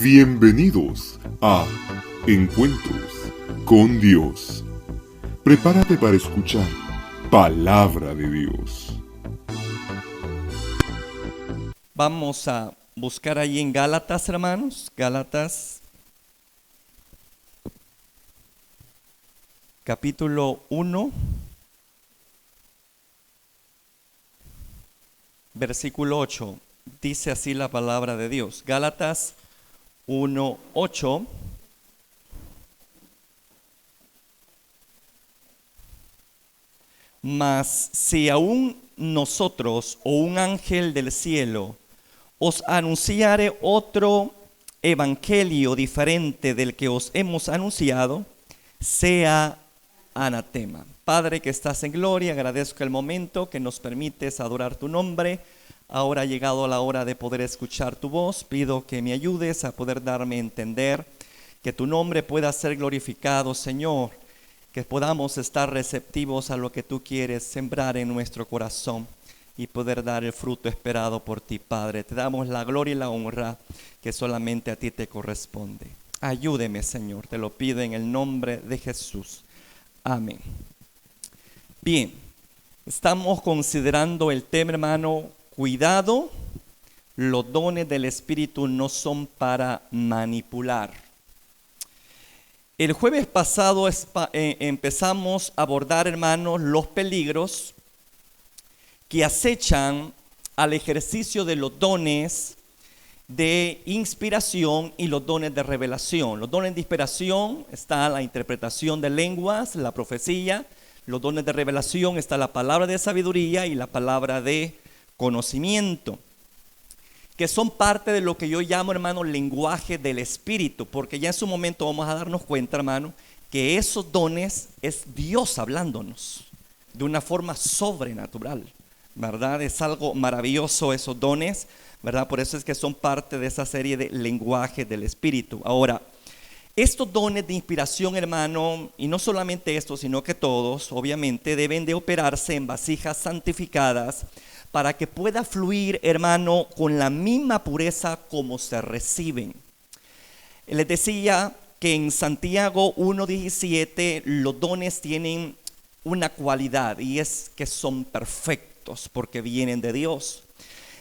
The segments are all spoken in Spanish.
Bienvenidos a Encuentros con Dios. Prepárate para escuchar Palabra de Dios. Vamos a buscar ahí en Gálatas, hermanos. Gálatas, capítulo 1, versículo 8. Dice así la palabra de Dios. Gálatas 1:8. Mas si aún nosotros o un ángel del cielo os anunciare otro evangelio diferente del que os hemos anunciado, sea anatema. Padre que estás en gloria, agradezco el momento que nos permites adorar tu nombre. Ahora ha llegado la hora de poder escuchar tu voz. Pido que me ayudes a poder darme a entender, que tu nombre pueda ser glorificado, Señor, que podamos estar receptivos a lo que tú quieres sembrar en nuestro corazón y poder dar el fruto esperado por ti, Padre. Te damos la gloria y la honra que solamente a ti te corresponde. Ayúdeme, Señor, te lo pido en el nombre de Jesús. Amén. Bien, estamos considerando el tema, hermano. Cuidado, los dones del Espíritu no son para manipular. El jueves pasado empezamos a abordar, hermanos, los peligros que acechan al ejercicio de los dones de inspiración y los dones de revelación. Los dones de inspiración está la interpretación de lenguas, la profecía. Los dones de revelación está la palabra de sabiduría y la palabra de conocimiento, que son parte de lo que yo llamo, hermano, lenguaje del Espíritu, porque ya en su momento vamos a darnos cuenta, hermano, que esos dones es Dios hablándonos de una forma sobrenatural, ¿verdad? Es algo maravilloso esos dones, ¿verdad? Por eso es que son parte de esa serie de lenguaje del Espíritu. Ahora, estos dones de inspiración, hermano, y no solamente estos, sino que todos, obviamente, deben de operarse en vasijas santificadas para que pueda fluir, hermano, con la misma pureza como se reciben. Les decía que en Santiago 1:17 los dones tienen una cualidad, y es que son perfectos porque vienen de Dios.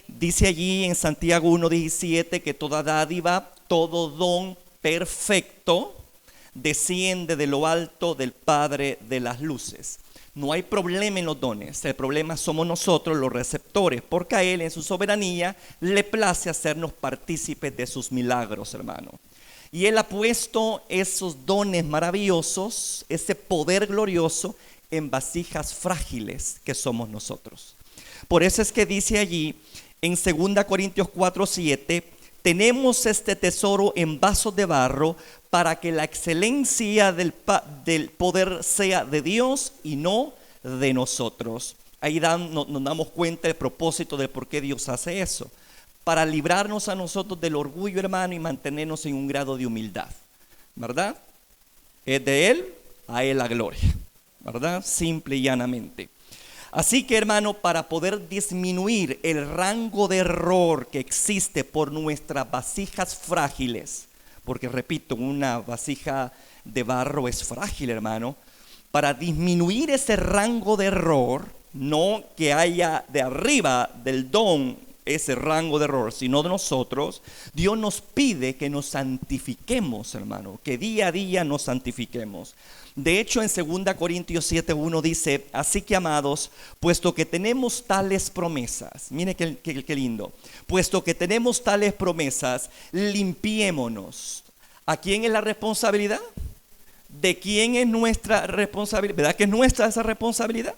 Dice allí en Santiago 1:17 que toda dádiva, todo don perfecto desciende de lo alto del Padre de las luces. No hay problema en los dones, el problema somos nosotros los receptores, porque a Él en su soberanía le place hacernos partícipes de sus milagros, hermano. Y Él ha puesto esos dones maravillosos, ese poder glorioso en vasijas frágiles que somos nosotros. Por eso es que dice allí en 2 Corintios 4:7, tenemos este tesoro en vasos de barro para que la excelencia del poder sea de Dios y no de nosotros. Ahí nos damos cuenta del propósito de por qué Dios hace eso. Para librarnos a nosotros del orgullo, hermano, y mantenernos en un grado de humildad, ¿verdad? Es de Él, a Él la gloria, ¿verdad? Simple y llanamente. Así que, hermano, para poder disminuir el rango de error que existe por nuestras vasijas frágiles, porque repito, una vasija de barro es frágil, hermano, para disminuir ese rango de error, no que haya de arriba del don ese rango de error, sino de nosotros, Dios nos pide que nos santifiquemos, hermano, que día a día nos santifiquemos. De hecho, en 2 Corintios 7:1 dice, así que amados, puesto que tenemos tales promesas, mire qué lindo, puesto que tenemos tales promesas, limpiémonos. ¿A quién es la responsabilidad? ¿De quién es nuestra responsabilidad? ¿Verdad que es nuestra esa responsabilidad?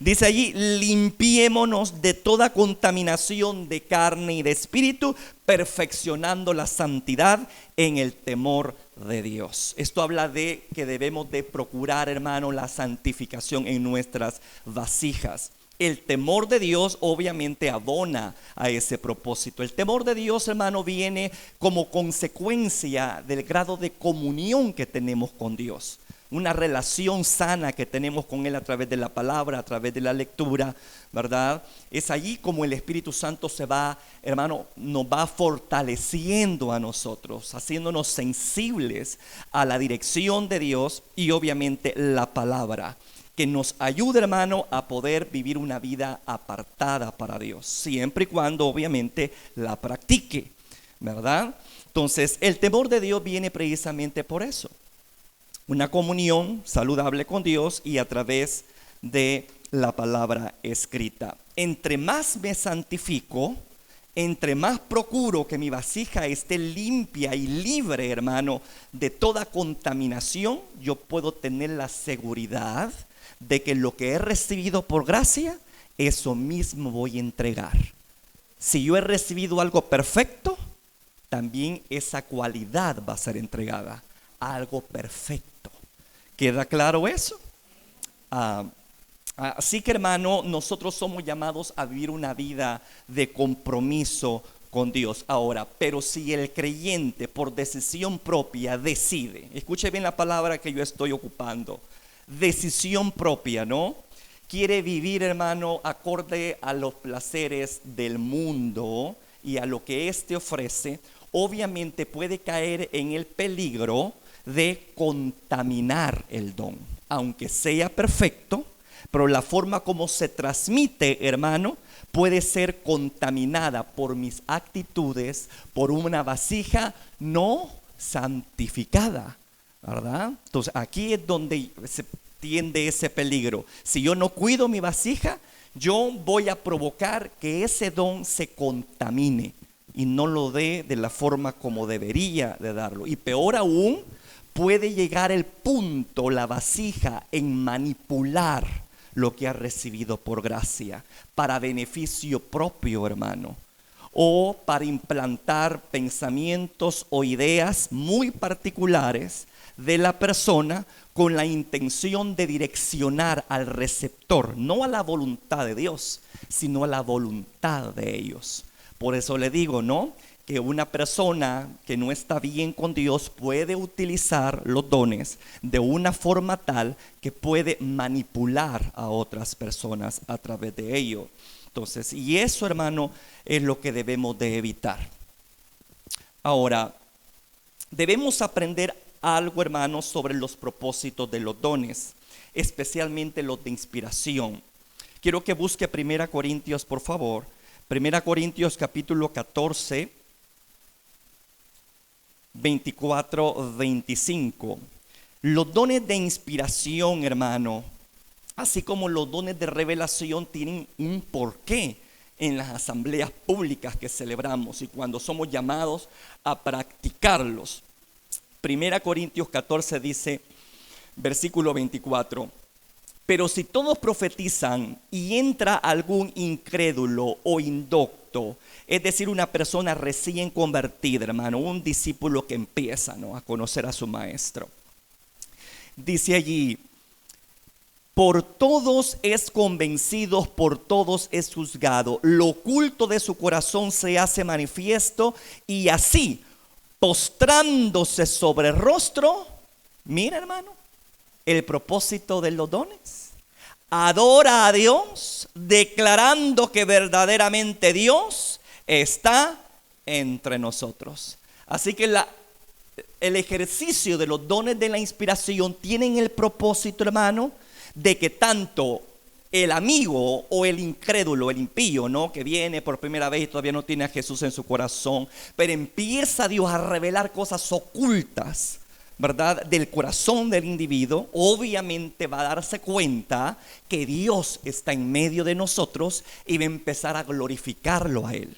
Dice allí, limpiémonos de toda contaminación de carne y de espíritu, perfeccionando la santidad en el temor de Dios. Esto habla de que debemos de procurar, hermano, la santificación en nuestras vasijas. El temor de Dios obviamente abona a ese propósito. El temor de Dios, hermano, viene como consecuencia del grado de comunión que tenemos con Dios. una relación sana que tenemos con Él a través de la palabra, a través de la lectura, ¿verdad? Es allí como el Espíritu Santo se va, hermano, nos va fortaleciendo a nosotros, haciéndonos sensibles a la dirección de Dios y obviamente la palabra, que nos ayuda, hermano, a poder vivir una vida apartada para Dios, siempre y cuando obviamente la practique, ¿verdad? Entonces, el temor de Dios viene precisamente por eso. Una comunión saludable con Dios y a través de la palabra escrita. Entre más me santifico, entre más procuro que mi vasija esté limpia y libre, hermano, de toda contaminación, yo puedo tener la seguridad de que lo que he recibido por gracia, eso mismo voy a entregar. Si yo he recibido algo perfecto, también esa cualidad va a ser entregada, algo perfecto. ¿Queda claro eso? Así que, hermano, nosotros somos llamados a vivir una vida de compromiso con Dios. Ahora, pero si el creyente por decisión propia decide, escuche bien la palabra que yo estoy ocupando, decisión propia, ¿no? Quiere vivir, hermano, acorde a los placeres del mundo y a lo que éste ofrece, obviamente puede caer en el peligro de contaminar el don, aunque sea perfecto, pero la forma como se transmite, hermano, puede ser contaminada por mis actitudes, por una vasija no santificada, ¿verdad? Entonces aquí es donde se tiende ese peligro. Si yo no cuido mi vasija, yo voy a provocar que ese don se contamine y no lo dé de la forma como debería de darlo. Y peor aún, puede llegar el punto, la vasija, en manipular lo que ha recibido por gracia para beneficio propio, hermano, o para implantar pensamientos o ideas muy particulares de la persona con la intención de direccionar al receptor, no a la voluntad de Dios, sino a la voluntad de ellos. Por eso le digo, ¿no?, que una persona que no está bien con Dios puede utilizar los dones de una forma tal que puede manipular a otras personas a través de ello. Entonces, y eso, hermano, es lo que debemos de evitar. Ahora, debemos aprender algo, hermano, sobre los propósitos de los dones, especialmente los de inspiración. Quiero que busque 1 Corintios, por favor. 1 Corintios capítulo 14, 24, 25. Los dones de inspiración, hermano, así como los dones de revelación, tienen un porqué en las asambleas públicas que celebramos y cuando somos llamados a practicarlos. 1 Corintios 14 dice, versículo 24: pero si todos profetizan y entra algún incrédulo o indocto, es decir, una persona recién convertida, hermano, un discípulo que empieza, ¿no?, a conocer a su maestro. Dice allí, por todos es convencido, por todos es juzgado, lo oculto de su corazón se hace manifiesto, y así, postrándose sobre el rostro, mira, hermano, el propósito de los dones. Adora a Dios, declarando que verdaderamente Dios está entre nosotros. Así que el ejercicio de los dones de la inspiración tienen el propósito, hermano, de que tanto el amigo o el incrédulo, el impío, ¿no?, que viene por primera vez y todavía no tiene a Jesús en su corazón, pero empieza Dios a revelar cosas ocultas, ¿verdad?, del corazón del individuo, obviamente va a darse cuenta que Dios está en medio de nosotros y va a empezar a glorificarlo a Él.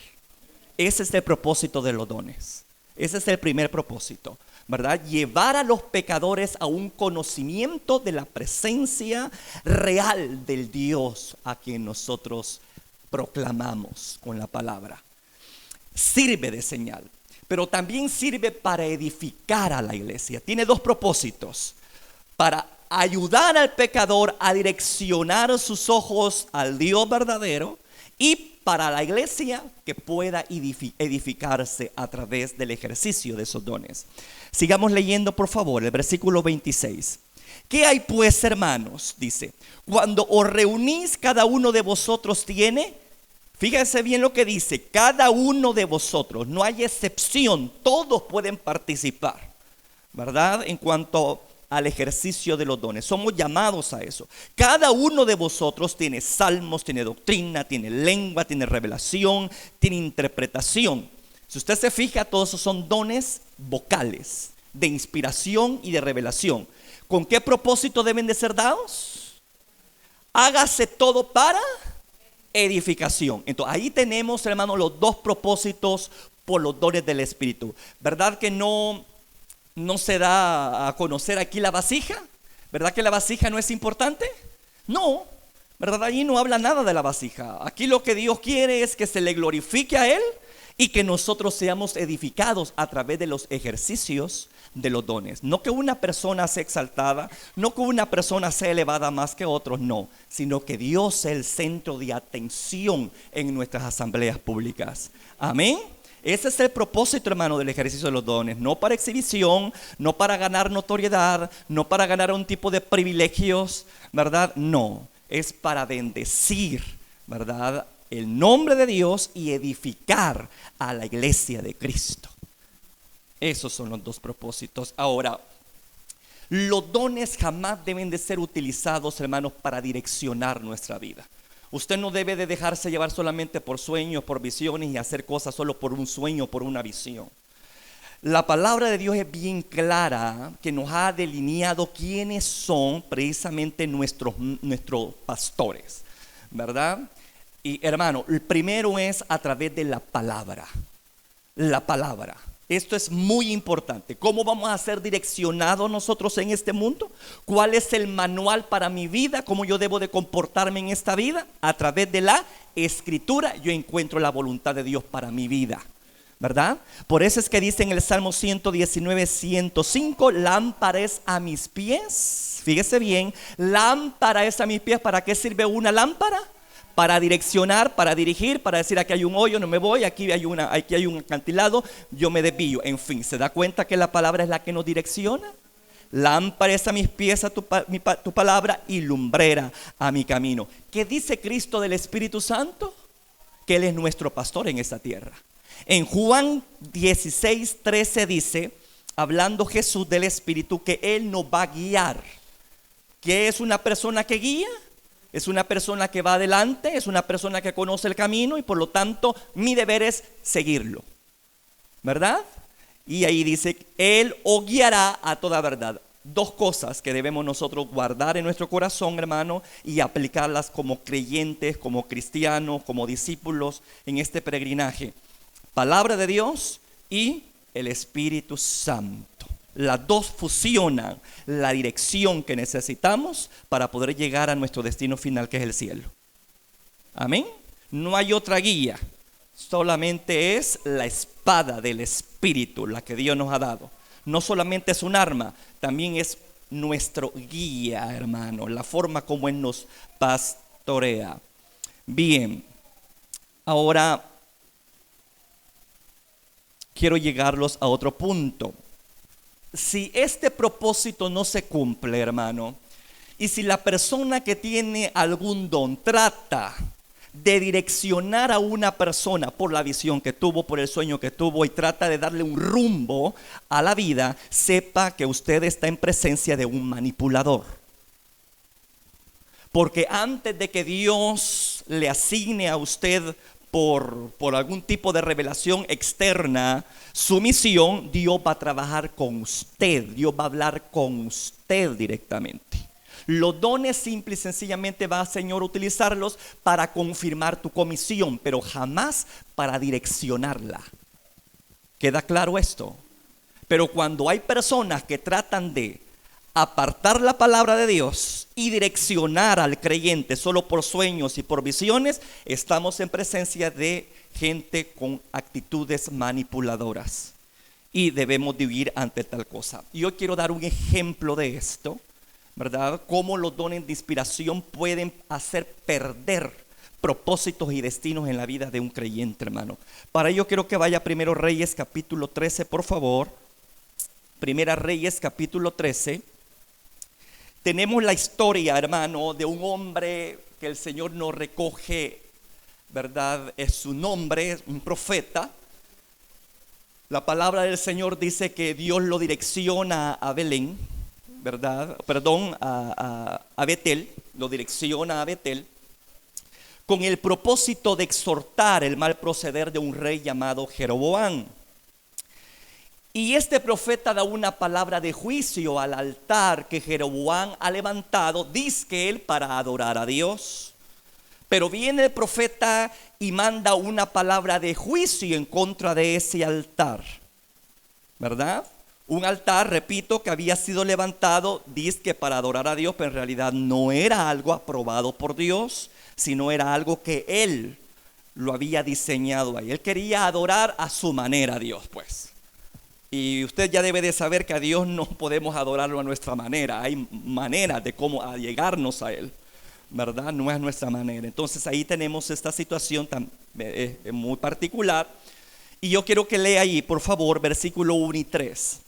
Ese es el propósito de los dones. Ese es el primer propósito, ¿verdad? Llevar a los pecadores a un conocimiento de la presencia real del Dios a quien nosotros proclamamos con la palabra. Sirve de señal, pero también sirve para edificar a la iglesia. Tiene dos propósitos: para ayudar al pecador a direccionar sus ojos al Dios verdadero, y para la iglesia que pueda edificarse a través del ejercicio de esos dones. Sigamos leyendo, por favor, el versículo 26. ¿Qué hay pues, hermanos? Dice, cuando os reunís, cada uno de vosotros tiene, fíjense bien lo que dice, cada uno de vosotros, no hay excepción, todos pueden participar, ¿verdad? En cuanto al ejercicio de los dones, somos llamados a eso. Cada uno de vosotros tiene salmos, tiene doctrina, tiene lengua, tiene revelación, tiene interpretación. Si usted se fija, todos esos son dones vocales, de inspiración y de revelación. ¿Con qué propósito deben de ser dados? Hágase todo para edificación. Entonces ahí tenemos, hermanos, los dos propósitos por los dones del Espíritu. ¿Verdad que no se da a conocer aquí la vasija? ¿Verdad que la vasija no es importante? No, ¿verdad? Allí no habla nada de la vasija. Aquí lo que Dios quiere es que se le glorifique a Él y que nosotros seamos edificados a través de los ejercicios de los dones. No que una persona sea exaltada, no que una persona sea elevada más que otros, no, sino que Dios sea el centro de atención en nuestras asambleas públicas. Amén. Ese es el propósito, hermano, del ejercicio de los dones. No para exhibición, no para ganar notoriedad, no para ganar un tipo de privilegios, ¿verdad? No, es para bendecir, ¿verdad?, el nombre de Dios y edificar a la iglesia de Cristo. Esos son los dos propósitos. Ahora, los dones jamás deben de ser utilizados, hermanos, para direccionar nuestra vida. Usted no debe de dejarse llevar solamente por sueños, por visiones y hacer cosas solo por un sueño, por una visión. La palabra de Dios es bien clara, que nos ha delineado quiénes son precisamente nuestros pastores, ¿verdad? Y hermano, el primero es a través de la palabra. La palabra. Esto es muy importante. ¿Cómo vamos a ser direccionados nosotros en este mundo? ¿Cuál es el manual para mi vida? ¿Cómo yo debo de comportarme en esta vida? A través de la Escritura yo encuentro la voluntad de Dios para mi vida, ¿verdad? Por eso es que dice en el Salmo 119, 105, lámpara es a mis pies. Fíjese bien, lámpara es a mis pies. ¿Para qué sirve una lámpara? Para direccionar, para dirigir, para decir aquí hay un hoyo, no me voy, aquí hay un acantilado, yo me desvío. En fin, ¿se da cuenta que la palabra es la que nos direcciona? Lámpara es a mis pies a tu palabra y lumbrera a mi camino. ¿Qué dice Cristo del Espíritu Santo? Que Él es nuestro pastor en esta tierra. En Juan 16, 13 dice, hablando Jesús del Espíritu, que Él nos va a guiar. ¿Qué es una persona que guía? Es una persona que va adelante, es una persona que conoce el camino y por lo tanto mi deber es seguirlo, ¿verdad? Y ahí dice, Él os guiará a toda verdad. Dos cosas que debemos nosotros guardar en nuestro corazón, hermano, y aplicarlas como creyentes, como cristianos, como discípulos en este peregrinaje. Palabra de Dios y el Espíritu Santo. Las dos fusionan la dirección que necesitamos para poder llegar a nuestro destino final, que es el cielo. Amén. No hay otra guía, solamente es la espada del Espíritu, la que Dios nos ha dado. No solamente es un arma, también es nuestro guía, hermano, la forma como Él nos pastorea. Bien, ahora quiero llegarlos a otro punto. Si este propósito no se cumple, hermano, y si la persona que tiene algún don trata de direccionar a una persona por la visión que tuvo, por el sueño que tuvo, y trata de darle un rumbo a la vida, sepa que usted está en presencia de un manipulador. Porque antes de que Dios le asigne a usted por algún tipo de revelación externa su misión, Dios va a trabajar con usted, Dios va a hablar con usted directamente. Los dones simple y sencillamente va, Señor, a utilizarlos para confirmar tu comisión, pero jamás para direccionarla. ¿Queda claro esto? Pero cuando hay personas que tratan de apartar la palabra de Dios y direccionar al creyente solo por sueños y por visiones, estamos en presencia de gente con actitudes manipuladoras y debemos de huir ante tal cosa. Yo quiero dar un ejemplo de esto, ¿verdad? Cómo los dones de inspiración pueden hacer perder propósitos y destinos en la vida de un creyente, hermano. Para ello quiero que vaya primero Reyes capítulo 13, por favor. Primera Reyes capítulo 13. tenemos la historia, hermano, de un hombre que el Señor nos recoge, ¿verdad? Es su nombre, es un profeta. La palabra del Señor dice que Dios lo direcciona a Belén, ¿verdad? Perdón, a Betel, lo direcciona a Betel, con el propósito de exhortar el mal proceder de un rey llamado Jeroboam. Y este profeta da una palabra de juicio al altar que Jeroboam ha levantado, dizque él para adorar a Dios. Pero viene el profeta y manda una palabra de juicio en contra de ese altar, ¿verdad? Un altar, repito, que había sido levantado, dizque para adorar a Dios, pero en realidad no era algo aprobado por Dios, sino era algo que él lo había diseñado ahí. Él quería adorar a su manera a Dios, pues. Y usted ya debe de saber que a Dios no podemos adorarlo a nuestra manera. Hay maneras de cómo allegarnos a Él, ¿verdad? No es nuestra manera. Entonces ahí tenemos esta situación muy particular. Y yo quiero que lea ahí, por favor, versículo 1 y 3.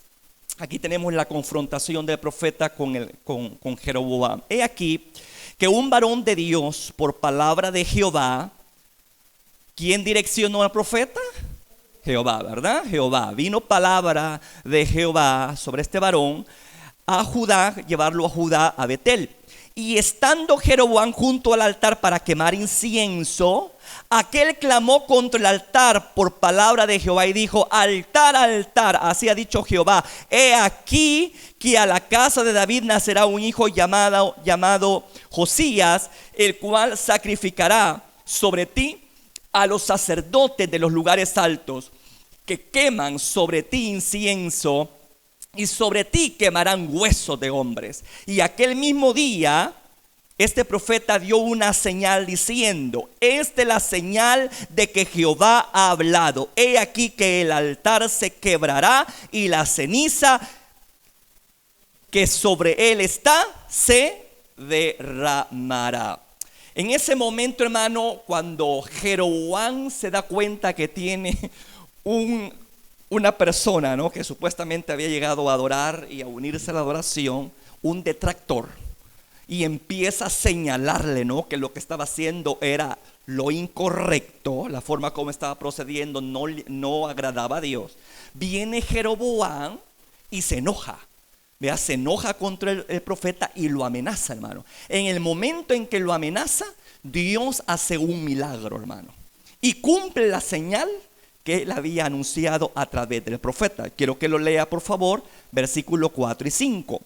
Aquí tenemos la confrontación del profeta con Jeroboam. He aquí que un varón de Dios, por palabra de Jehová, ¿quién direccionó al profeta? Jehová, ¿verdad? Jehová. Vino palabra de Jehová sobre este varón a Judá, llevarlo a Judá, a Betel. Y estando Jeroboam junto al altar para quemar incienso, aquel clamó contra el altar por palabra de Jehová y dijo: altar, altar, así ha dicho Jehová, he aquí que a la casa de David nacerá un hijo llamado Josías, el cual sacrificará sobre ti a los sacerdotes de los lugares altos, que queman sobre ti incienso, y sobre ti quemarán huesos de hombres. Y aquel mismo día este profeta dio una señal diciendo: esta es la señal de que Jehová ha hablado. He aquí que el altar se quebrará y la ceniza que sobre él está se derramará. En ese momento, hermano, cuando Jeroboam se da cuenta que tiene una persona, ¿no?, que supuestamente había llegado a adorar y a unirse a la adoración, un detractor, y empieza a señalarle, ¿no?, que lo que estaba haciendo era lo incorrecto, la forma como estaba procediendo no agradaba a Dios. Viene Jeroboam y se enoja. Vea, se enoja contra el profeta y lo amenaza, hermano. En el momento en que lo amenaza, Dios hace un milagro, hermano, y cumple la señal que él había anunciado a través del profeta. Quiero que lo lea, por favor, versículos 4 y 5.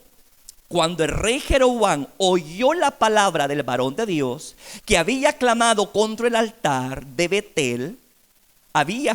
Cuando el rey Jeroboam oyó la palabra del varón de Dios, que había clamado contra el altar de Betel,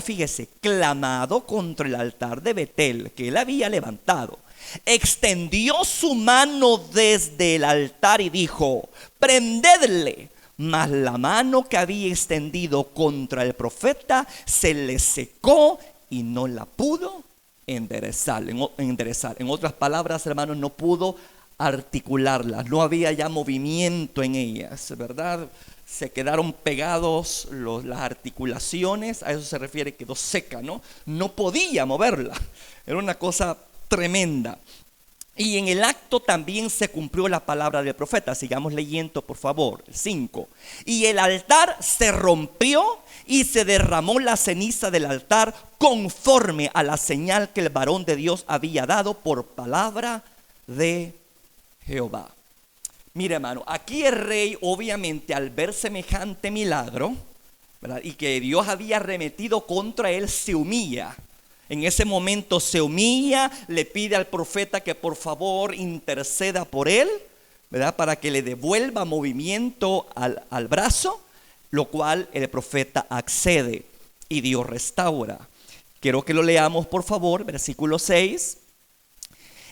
fíjese, clamado contra el altar de Betel, que él había levantado, extendió su mano desde el altar y dijo: prendedle. Mas la mano que había extendido contra el profeta se le secó y no la pudo enderezar. En otras palabras, hermanos, no pudo articularla. No había ya movimiento en ellas, ¿verdad? Se quedaron pegados las articulaciones. A eso se refiere, quedó seca, ¿no? No podía moverla. Era una cosa tremenda. Y en el acto también se cumplió la palabra del profeta. Sigamos leyendo, por favor. 5. Y el altar se rompió y se derramó la ceniza del altar conforme a la señal que el varón de Dios había dado por palabra de Jehová. Mira, hermano, aquí el rey, obviamente, al ver semejante milagro, ¿verdad?, y que Dios había arremetido contra él, se humilla. En ese momento se humilla, le pide al profeta que por favor interceda por él, ¿verdad?, para que le devuelva movimiento al brazo, lo cual el profeta accede y Dios restaura. Quiero que lo leamos, por favor, versículo 6.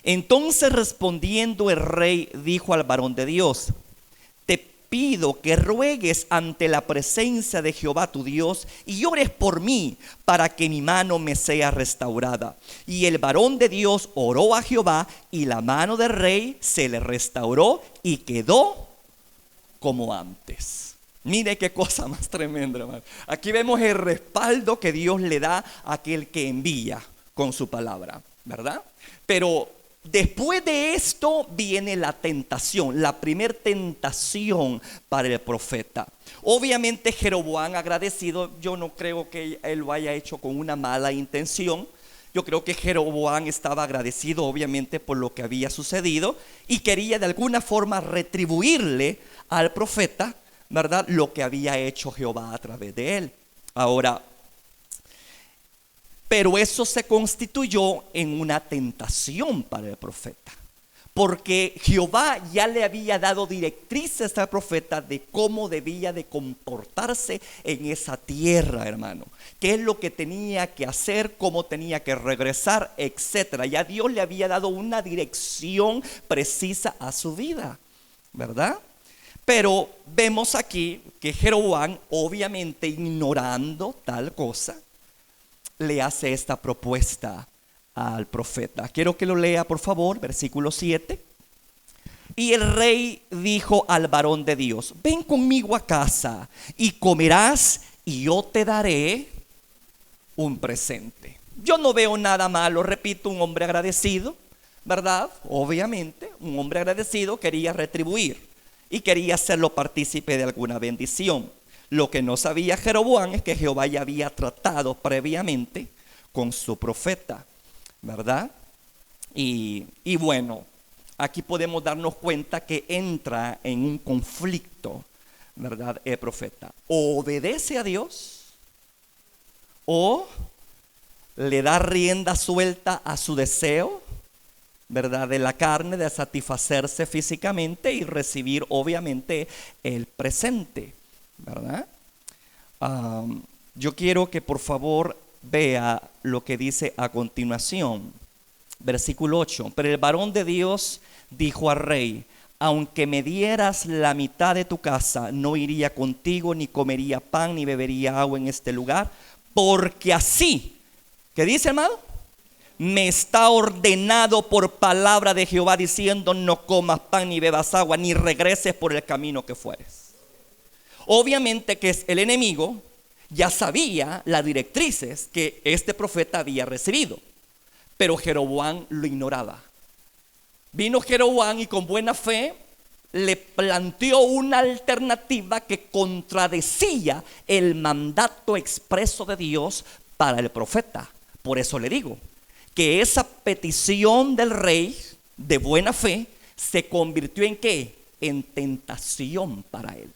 Entonces, respondiendo el rey, dijo al varón de Dios: pido que ruegues ante la presencia de Jehová tu Dios y ores por mí para que mi mano me sea restaurada. Y el varón de Dios oró a Jehová y la mano del rey se le restauró y quedó como antes. Mire qué cosa más tremenda, hermano. Aquí vemos el respaldo que Dios le da a aquel que envía con su palabra, ¿verdad? Pero después de esto viene la tentación, la primer tentación para el profeta. Obviamente Jeroboam agradecido, yo no creo que él lo haya hecho con una mala intención. Yo creo que Jeroboam estaba agradecido obviamente por lo que había sucedido y quería de alguna forma retribuirle al profeta, ¿verdad?, lo que había hecho Jehová a través de él. Ahora, pero eso se constituyó en una tentación para el profeta, porque Jehová ya le había dado directrices al profeta de cómo debía de comportarse en esa tierra, hermano. Qué es lo que tenía que hacer, cómo tenía que regresar, etcétera. Ya Dios le había dado una dirección precisa a su vida, ¿verdad? Pero vemos aquí que Jeroboam, obviamente ignorando tal cosa, le hace esta propuesta al profeta. Quiero que lo lea, por favor, versículo 7. Y el rey dijo al varón de Dios: ven conmigo a casa y comerás y yo te daré un presente. Yo no veo nada malo, repito, un hombre agradecido, ¿verdad? Obviamente, un hombre agradecido quería retribuir y quería hacerlo partícipe de alguna bendición. Lo que no sabía Jeroboam es que Jehová ya había tratado previamente con su profeta, ¿verdad? Y bueno, aquí podemos darnos cuenta que entra en un conflicto, ¿verdad?, el profeta. O obedece a Dios o le da rienda suelta a su deseo, ¿verdad?, de la carne, de satisfacerse físicamente y recibir obviamente el presente, ¿verdad? Yo quiero que por favor vea lo que dice a continuación, versículo 8. Pero el varón de Dios dijo al rey: aunque me dieras la mitad de tu casa, no iría contigo, ni comería pan, ni bebería agua en este lugar, porque así, ¿qué dice, hermano? Me está ordenado por palabra de Jehová, diciendo: no comas pan, ni bebas agua, ni regreses por el camino que fueres. Obviamente que el enemigo ya sabía las directrices que este profeta había recibido, pero Jeroboam lo ignoraba. Vino Jeroboam y con buena fe le planteó una alternativa que contradecía el mandato expreso de Dios para el profeta. Por eso le digo que esa petición del rey de buena fe se convirtió en ¿qué? En tentación para él.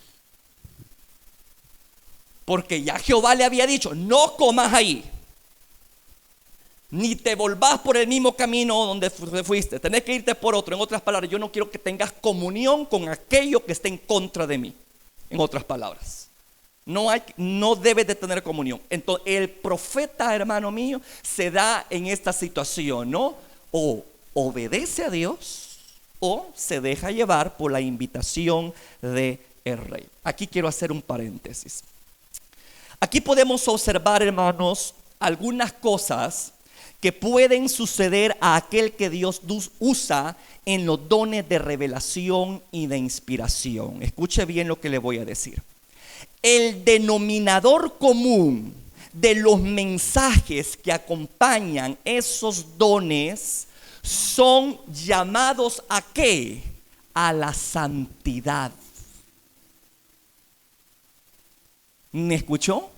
Porque ya Jehová le había dicho: no comas ahí, ni te volvás por el mismo camino donde fuiste, tenés que irte por otro. En otras palabras, yo no quiero que tengas comunión con aquello que esté en contra de mí. En otras palabras, no debes de tener comunión. Entonces el profeta, hermano mío, se da en esta situación, ¿no? O obedece a Dios o se deja llevar por la invitación del rey. Aquí quiero hacer un paréntesis. Aquí podemos observar, hermanos, algunas cosas que pueden suceder a aquel que Dios usa en los dones de revelación y de inspiración. Escuche bien lo que le voy a decir. El denominador común de los mensajes que acompañan esos dones son llamados ¿a qué? A la santidad. ¿Me escuchó?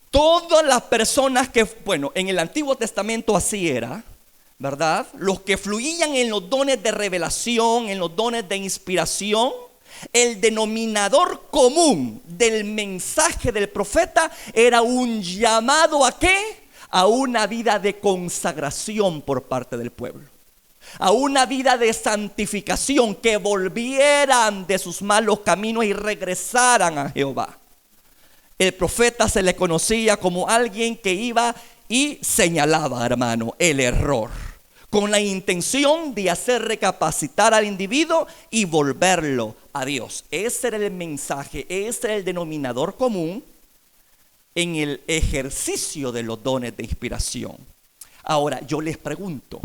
Todas las personas que, bueno, en el Antiguo Testamento así era, ¿verdad? Los que fluían en los dones de revelación, en los dones de inspiración, el denominador común del mensaje del profeta era un llamado ¿a qué? A una vida de consagración por parte del pueblo, a una vida de santificación, que volvieran de sus malos caminos y regresaran a Jehová. El profeta se le conocía como alguien que iba y señalaba, hermano, el error, con la intención de hacer recapacitar al individuo y volverlo a Dios. Ese era el mensaje, ese era el denominador común en el ejercicio de los dones de inspiración. Ahora, yo les pregunto,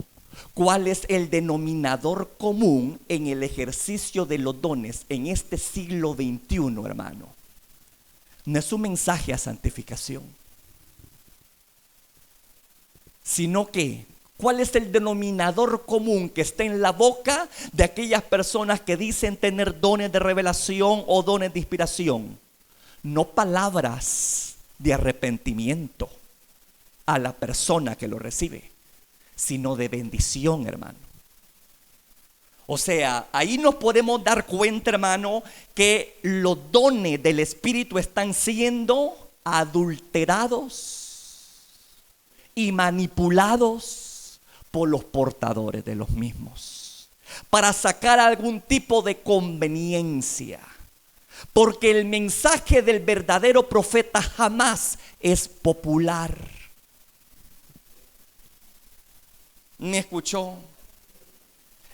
¿cuál es el denominador común en el ejercicio de los dones en este siglo XXI, hermano? No es un mensaje a santificación, sino que ¿Cuál es el denominador común que está en la boca de aquellas personas que dicen tener dones de revelación o dones de inspiración? No palabras de arrepentimiento a la persona que lo recibe, sino de bendición, hermano. O sea, ahí nos podemos dar cuenta, hermano, que los dones del Espíritu están siendo adulterados y manipulados por los portadores de los mismos para sacar algún tipo de conveniencia. Porque el mensaje del verdadero profeta jamás es popular. ¿Me escuchó?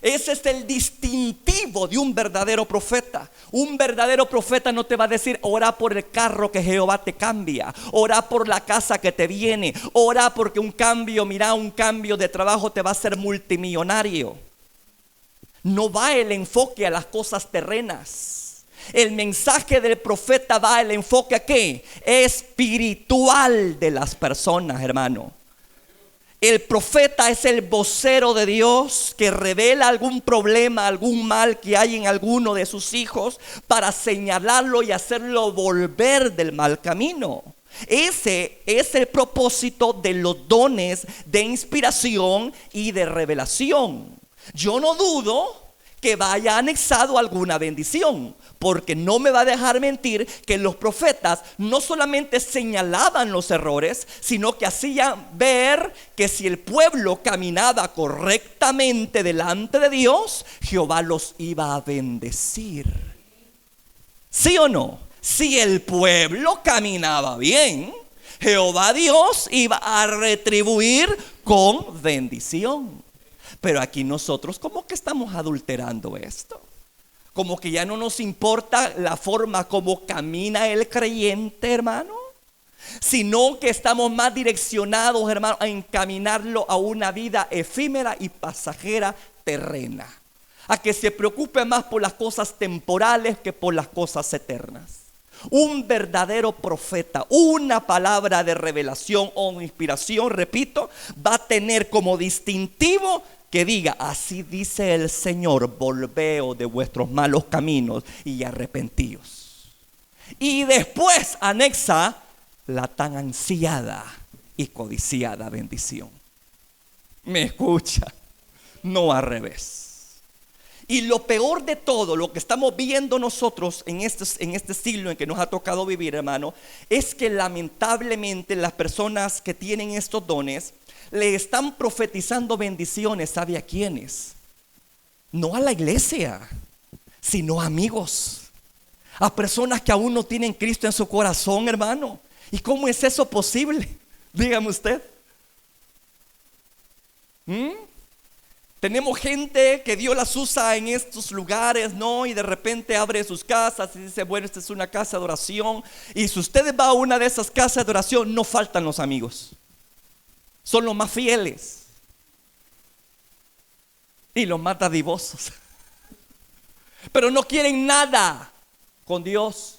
Ese es el distintivo de un verdadero profeta. Un verdadero profeta no te va a decir: ora por el carro que Jehová te cambia, ora por la casa que te viene, ora porque un cambio de trabajo te va a hacer multimillonario. No va el enfoque a las cosas terrenas. El mensaje del profeta va el enfoque ¿a qué? Espiritual de las personas, hermano. El profeta es el vocero de Dios que revela algún problema, algún mal que hay en alguno de sus hijos para señalarlo y hacerlo volver del mal camino. Ese es el propósito de los dones de inspiración y de revelación. Yo no dudo que vaya anexado alguna bendición, porque no me va a dejar mentir que los profetas no solamente señalaban los errores, sino que hacían ver que si el pueblo caminaba correctamente delante de Dios, Jehová los iba a bendecir. ¿Sí o no? Si el pueblo caminaba bien, Jehová Dios iba a retribuir con bendición. Pero aquí nosotros como que estamos adulterando esto. Como que ya no nos importa la forma como camina el creyente, hermano, sino que estamos más direccionados, hermano, a encaminarlo a una vida efímera y pasajera terrena. A que se preocupe más por las cosas temporales que por las cosas eternas. Un verdadero profeta, una palabra de revelación o inspiración, repito, va a tener como distintivo que diga: así dice el Señor, volveos de vuestros malos caminos y arrepentíos. Y después anexa la tan ansiada y codiciada bendición. ¿Me escucha? No al revés. Y lo peor de todo, lo que estamos viendo nosotros en este siglo en que nos ha tocado vivir, hermano, es que lamentablemente las personas que tienen estos dones le están profetizando bendiciones. ¿Sabe a quiénes? No a la iglesia, sino a amigos, a personas que aún no tienen Cristo en su corazón, hermano. ¿Y cómo es eso posible? Dígame usted. Tenemos gente que Dios las usa en estos lugares, ¿no? Y de repente abre sus casas y dice: bueno, esta es una casa de oración. Y si usted va a una de esas casas de oración, no faltan los amigos. Son los más fieles y los más dadivosos. Pero no quieren nada con Dios.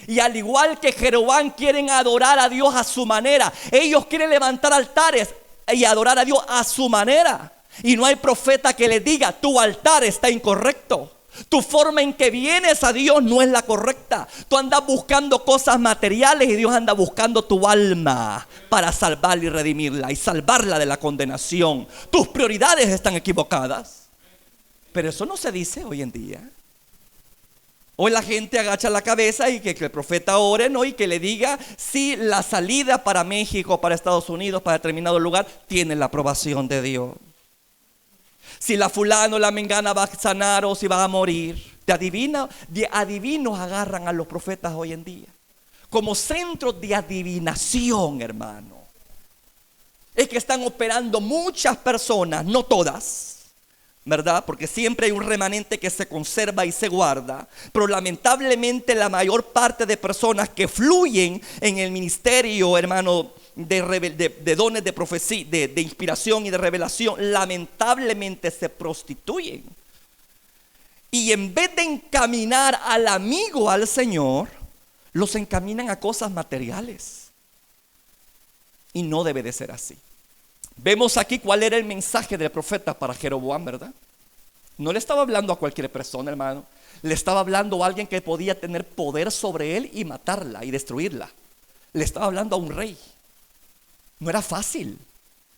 Y al igual que Jeroboam, quieren adorar a Dios a su manera. Ellos quieren levantar altares y adorar a Dios a su manera. Y no hay profeta que les diga: tu altar está incorrecto, tu forma en que vienes a Dios no es la correcta. Tú andas buscando cosas materiales y Dios anda buscando tu alma para salvarla y redimirla y salvarla de la condenación. Tus prioridades están equivocadas. Pero eso no se dice hoy en día. Hoy la gente agacha la cabeza y que el profeta ore, ¿no? Y que le diga si la salida para México, para Estados Unidos, para determinado lugar tiene la aprobación de Dios. Si la fulana o la mengana va a sanar o si va a morir. De adivinos agarran a los profetas hoy en día como centros de adivinación, hermano. Es que están operando muchas personas, no todas, ¿verdad? Porque siempre hay un remanente que se conserva y se guarda. Pero lamentablemente la mayor parte de personas que fluyen en el ministerio, hermano, de dones de profecía, de inspiración y de revelación, lamentablemente se prostituyen. Y en vez de encaminar al amigo al Señor, los encaminan a cosas materiales. Y no debe de ser así. Vemos aquí cuál era el mensaje del profeta para Jeroboam, ¿verdad? No le estaba hablando a cualquier persona, hermano. Le estaba hablando a alguien que podía tener poder sobre él y matarla y destruirla. Le estaba hablando a un rey. No era fácil.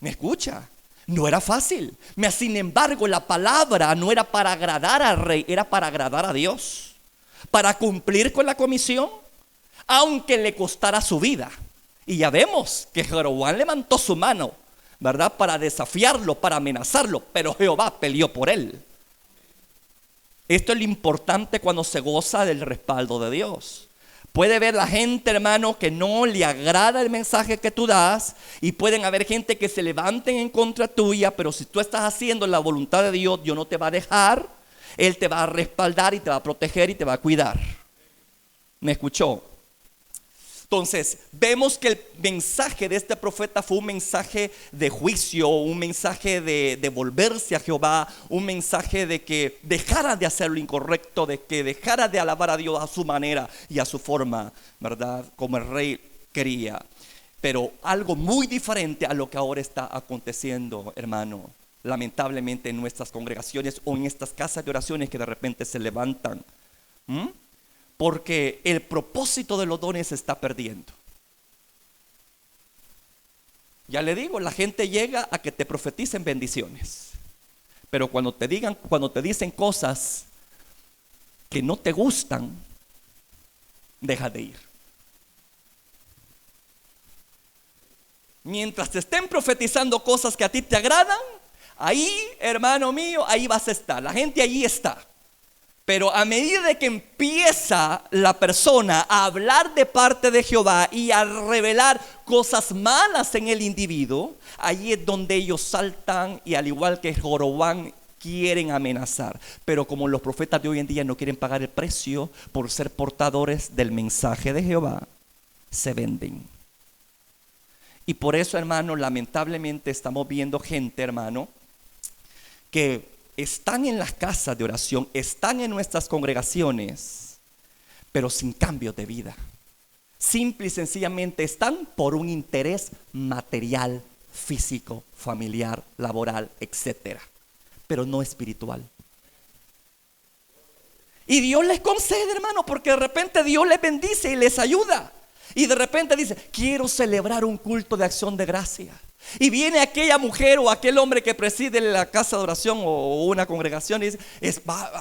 ¿Me escucha? No era fácil. Sin embargo, la palabra no era para agradar al rey, era para agradar a Dios. Para cumplir con la comisión, aunque le costara su vida. Y ya vemos que Jeroboam levantó su mano, ¿verdad? Para desafiarlo, para amenazarlo, pero Jehová peleó por él. Esto es lo importante cuando se goza del respaldo de Dios. Puede ver la gente, hermano, que no le agrada el mensaje que tú das, y pueden haber gente que se levanten en contra tuya, pero si tú estás haciendo la voluntad de Dios, Dios no te va a dejar. Él te va a respaldar y te va a proteger y te va a cuidar. ¿Me escuchó? Entonces, vemos que el mensaje de este profeta fue un mensaje de juicio, un mensaje de volverse a Jehová, un mensaje de que dejara de hacer lo incorrecto, de que dejara de alabar a Dios a su manera y a su forma, ¿verdad? Como el rey quería. Pero algo muy diferente a lo que ahora está aconteciendo, hermano, lamentablemente en nuestras congregaciones o en estas casas de oraciones que de repente se levantan. Porque el propósito de los dones se está perdiendo. Ya le digo, la gente llega a que te profeticen bendiciones, pero cuando te dicen cosas que no te gustan, deja de ir. Mientras te estén profetizando cosas que a ti te agradan, ahí, hermano mío, ahí vas a estar. La gente allí está. Pero a medida de que empieza la persona a hablar de parte de Jehová y a revelar cosas malas en el individuo, allí es donde ellos saltan y, al igual que Jeroboam, quieren amenazar. Pero como los profetas de hoy en día no quieren pagar el precio por ser portadores del mensaje de Jehová, se venden. Y por eso, hermano, lamentablemente estamos viendo gente, hermano, que están en las casas de oración, están en nuestras congregaciones, pero sin cambios de vida. Simple y sencillamente están por un interés material, físico, familiar, laboral, etcétera, pero no espiritual. Y Dios les concede, hermano, porque de repente Dios les bendice y les ayuda. Y de repente dice, quiero celebrar un culto de acción de gracia. Y viene aquella mujer o aquel hombre que preside la casa de oración o una congregación y dice,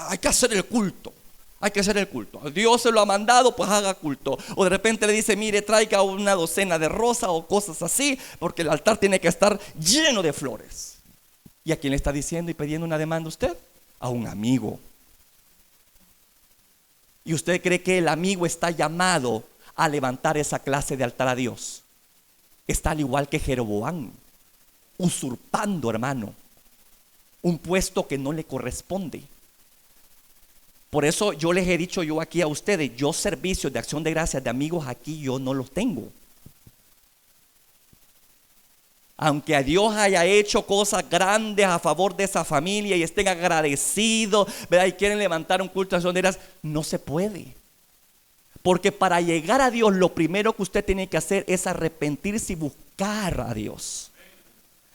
hay que hacer el culto. Hay que hacer el culto. Dios se lo ha mandado, pues haga culto. O de repente le dice, mire, traiga una docena de rosas o cosas así, porque el altar tiene que estar lleno de flores. ¿Y a quién le está diciendo y pidiendo una demanda usted? A un amigo. ¿Y usted cree que el amigo está llamado a levantar esa clase de altar a Dios? Está al igual que Jeroboam, usurpando, hermano, un puesto que no le corresponde. Por eso yo les he dicho yo aquí a ustedes, yo servicios de acción de gracias de amigos aquí yo no los tengo. Aunque a Dios haya hecho cosas grandes a favor de esa familia y estén agradecidos, ¿verdad? Y quieren levantar un culto de acción de gracias, no se puede. Porque para llegar a Dios lo primero que usted tiene que hacer es arrepentirse y buscar a Dios.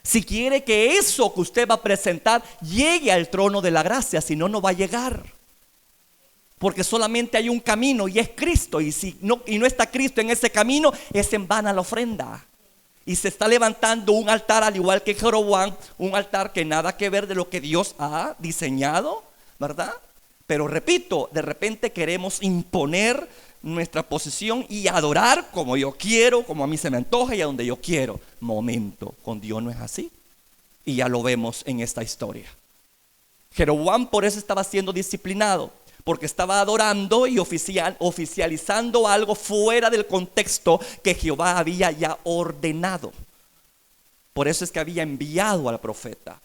Si quiere que eso que usted va a presentar llegue al trono de la gracia, si no, no va a llegar. Porque solamente hay un camino y es Cristo. Y si no está Cristo en ese camino, es en vana la ofrenda. Y se está levantando un altar al igual que Jeroboam, un altar que nada que ver de lo que Dios ha diseñado, ¿verdad? Pero repito, de repente queremos imponer nuestra posición y adorar como yo quiero, como a mí se me antoja y a donde yo quiero. Momento, con Dios no es así. Y ya lo vemos en esta historia. Jeroboam por eso estaba siendo disciplinado, porque estaba adorando y oficializando algo fuera del contexto que Jehová había ya ordenado. Por eso es que había enviado al profeta,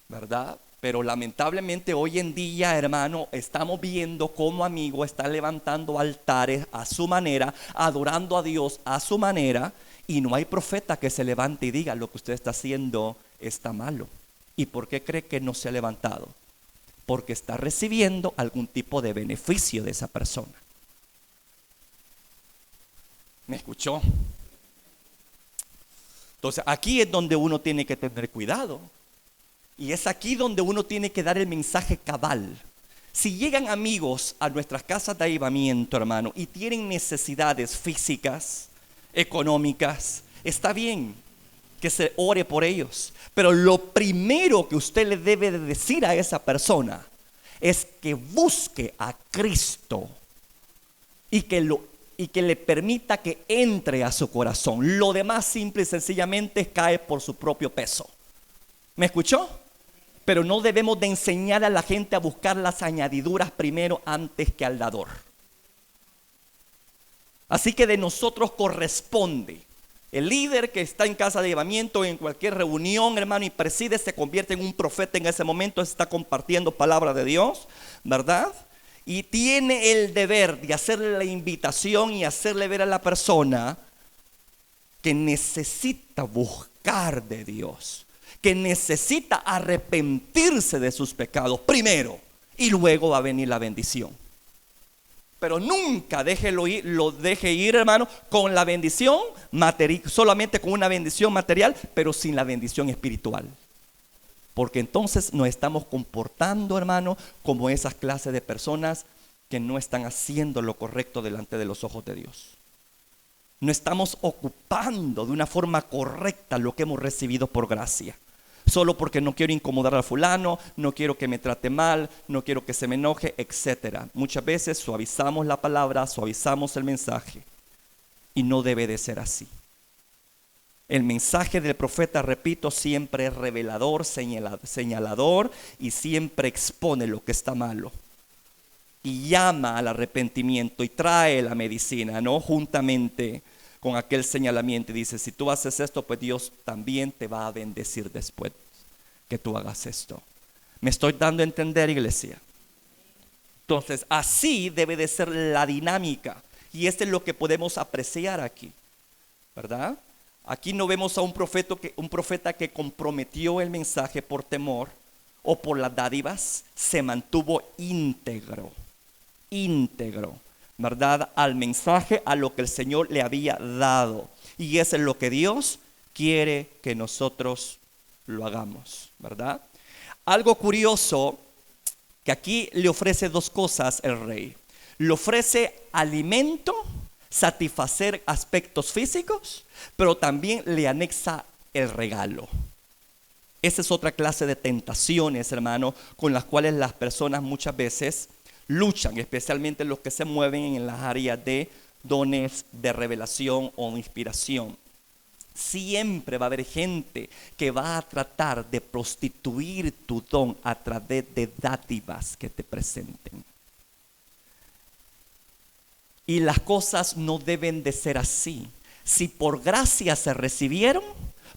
¿verdad? Pero lamentablemente hoy en día, hermano, estamos viendo cómo amigo está levantando altares a su manera, adorando a Dios a su manera, y no hay profeta que se levante y diga lo que usted está haciendo está malo. ¿Y por qué cree que no se ha levantado? Porque está recibiendo algún tipo de beneficio de esa persona. ¿Me escuchó? Entonces, aquí es donde uno tiene que tener cuidado. Y es aquí donde uno tiene que dar el mensaje cabal. Si llegan amigos a nuestras casas de avivamiento, hermano, y tienen necesidades físicas, económicas, está bien que se ore por ellos. Pero lo primero que usted le debe de decir a esa persona es que busque a Cristo y que le permita que entre a su corazón. Lo demás simple y sencillamente cae por su propio peso. ¿Me escuchó? Pero no debemos de enseñar a la gente a buscar las añadiduras primero antes que al dador. Así que de nosotros corresponde. El líder que está en casa de llevamiento, en cualquier reunión, hermano, y preside, se convierte en un profeta en ese momento, está compartiendo palabra de Dios, ¿verdad? Y tiene el deber de hacerle la invitación y hacerle ver a la persona que necesita buscar de Dios, que necesita arrepentirse de sus pecados primero, y luego va a venir la bendición. Pero nunca lo deje ir, hermano, con la bendición material, solamente con una bendición material, pero sin la bendición espiritual. Porque entonces nos estamos comportando, hermano, como esas clases de personas que no están haciendo lo correcto delante de los ojos de Dios. No estamos ocupando de una forma correcta lo que hemos recibido por gracia. Solo porque no quiero incomodar al fulano, no quiero que me trate mal, no quiero que se me enoje, etc. Muchas veces suavizamos la palabra, suavizamos el mensaje, y no debe de ser así. El mensaje del profeta, repito, siempre es revelador, señalador, y siempre expone lo que está malo y llama al arrepentimiento y trae la medicina, ¿no? Juntamente con aquel señalamiento, y dice: si tú haces esto, pues Dios también te va a bendecir después que tú hagas esto. ¿Me estoy dando a entender, iglesia? Entonces, así debe de ser la dinámica, y esto es lo que podemos apreciar aquí, ¿verdad? Aquí no vemos a un profeta que comprometió el mensaje por temor o por las dádivas. Se mantuvo íntegro, ¿verdad? Al mensaje, a lo que el Señor le había dado. Y eso es lo que Dios quiere que nosotros lo hagamos, ¿verdad? Algo curioso, que aquí le ofrece dos cosas el rey. Le ofrece alimento, satisfacer aspectos físicos, pero también le anexa el regalo. Esa es otra clase de tentaciones, hermano, con las cuales las personas muchas veces luchan, especialmente los que se mueven en las áreas de dones de revelación o inspiración. Siempre va a haber gente que va a tratar de prostituir tu don a través de dádivas que te presenten. Y las cosas no deben de ser así. Si por gracia se recibieron,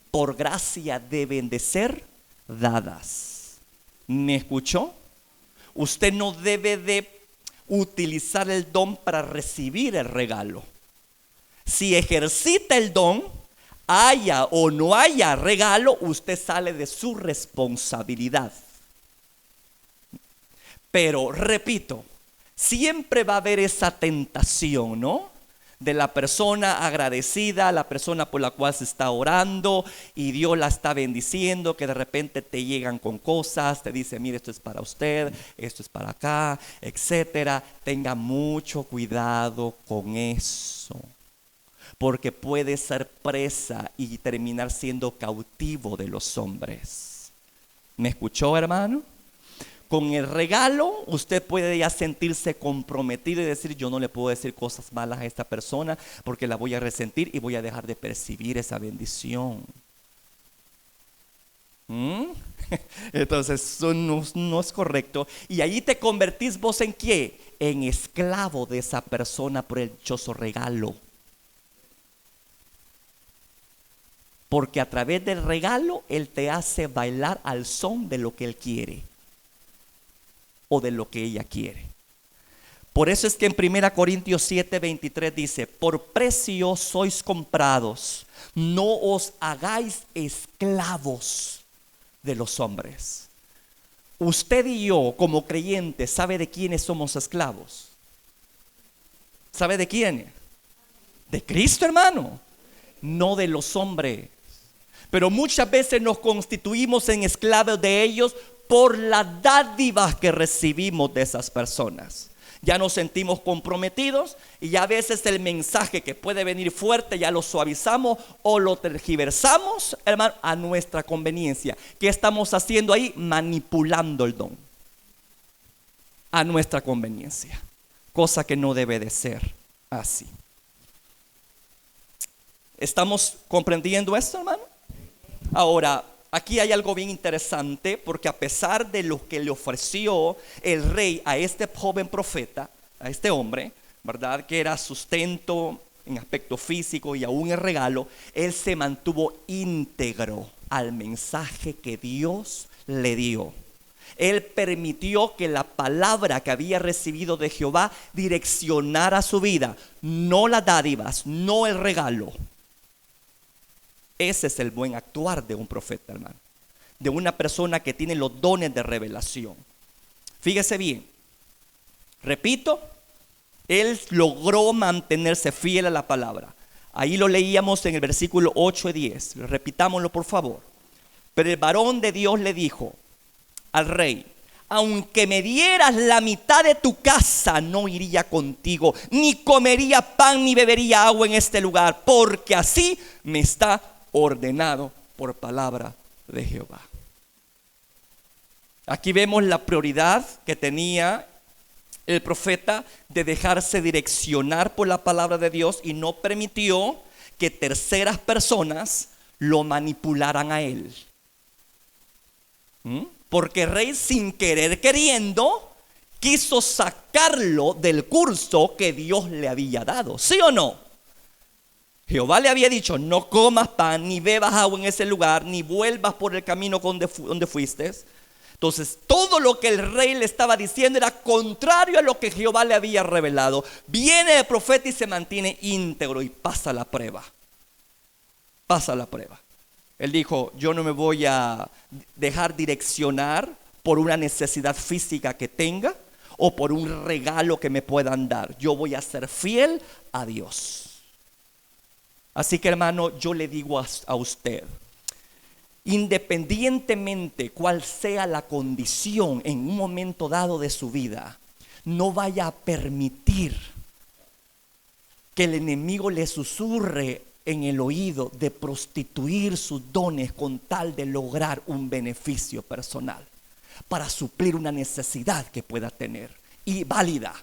por gracia deben de ser dadas. ¿Me escuchó? Usted no debe de utilizar el don para recibir el regalo. Si ejercita el don, haya o no haya regalo, usted sale de su responsabilidad. Pero repito, siempre va a haber esa tentación, ¿no? De la persona agradecida, la persona por la cual se está orando y Dios la está bendiciendo, que de repente te llegan con cosas, te dice: mire, esto es para usted, esto es para acá, etcétera. Tenga mucho cuidado con eso, porque puede ser presa y terminar siendo cautivo de los hombres. ¿Me escuchó, hermano? Con el regalo usted puede ya sentirse comprometido y decir: yo no le puedo decir cosas malas a esta persona porque la voy a resentir y voy a dejar de percibir esa bendición. Entonces eso no es correcto. Y allí te convertís vos en ¿qué? En esclavo de esa persona por el dichoso regalo. Porque a través del regalo Él te hace bailar al son de lo que Él quiere o de lo que ella quiere. Por eso es que en 1 Corintios 7:23 dice: por precio sois comprados, no os hagáis esclavos de los hombres. Usted y yo, como creyentes, ¿sabe de quiénes somos esclavos? ¿Sabe de quién? De Cristo, hermano. No de los hombres. Pero muchas veces nos constituimos en esclavos de ellos por las dádivas que recibimos de esas personas. Ya nos sentimos comprometidos y ya a veces el mensaje que puede venir fuerte ya lo suavizamos o lo tergiversamos, hermano, a nuestra conveniencia. ¿Qué estamos haciendo ahí? Manipulando el don a nuestra conveniencia, cosa que no debe de ser así. ¿Estamos comprendiendo esto, hermano? Ahora, aquí hay algo bien interesante, porque a pesar de lo que le ofreció el rey a este joven profeta, a este hombre, ¿verdad? Que era sustento en aspecto físico y aún el regalo, él se mantuvo íntegro al mensaje que Dios le dio. Él permitió que la palabra que había recibido de Jehová direccionara su vida, no las dádivas, no el regalo. Ese es el buen actuar de un profeta, hermano, de una persona que tiene los dones de revelación. Fíjese bien, repito, él logró mantenerse fiel a la palabra. Ahí lo leíamos en el versículo 8 y 10. Repitámoslo, por favor. Pero el varón de Dios le dijo al rey: aunque me dieras la mitad de tu casa, no iría contigo, ni comería pan ni bebería agua en este lugar, porque así me está ordenado por palabra de Jehová. Aquí vemos la prioridad que tenía el profeta de dejarse direccionar por la palabra de Dios y no permitió que terceras personas lo manipularan a él. Porque el rey, sin querer queriendo, quiso sacarlo del curso que Dios le había dado. ¿Sí o no? Jehová le había dicho: no comas pan, ni bebas agua en ese lugar, ni vuelvas por el camino donde fuiste. Entonces, todo lo que el rey le estaba diciendo era contrario a lo que Jehová le había revelado. Viene el profeta y se mantiene íntegro y pasa la prueba. Pasa la prueba. Él dijo: yo no me voy a dejar direccionar por una necesidad física que tenga o por un regalo que me puedan dar. Yo voy a ser fiel a Dios. Así que, hermano, yo le digo a usted, independientemente cuál sea la condición en un momento dado de su vida, no vaya a permitir que el enemigo le susurre en el oído de prostituir sus dones con tal de lograr un beneficio personal, para suplir una necesidad que pueda tener y válida.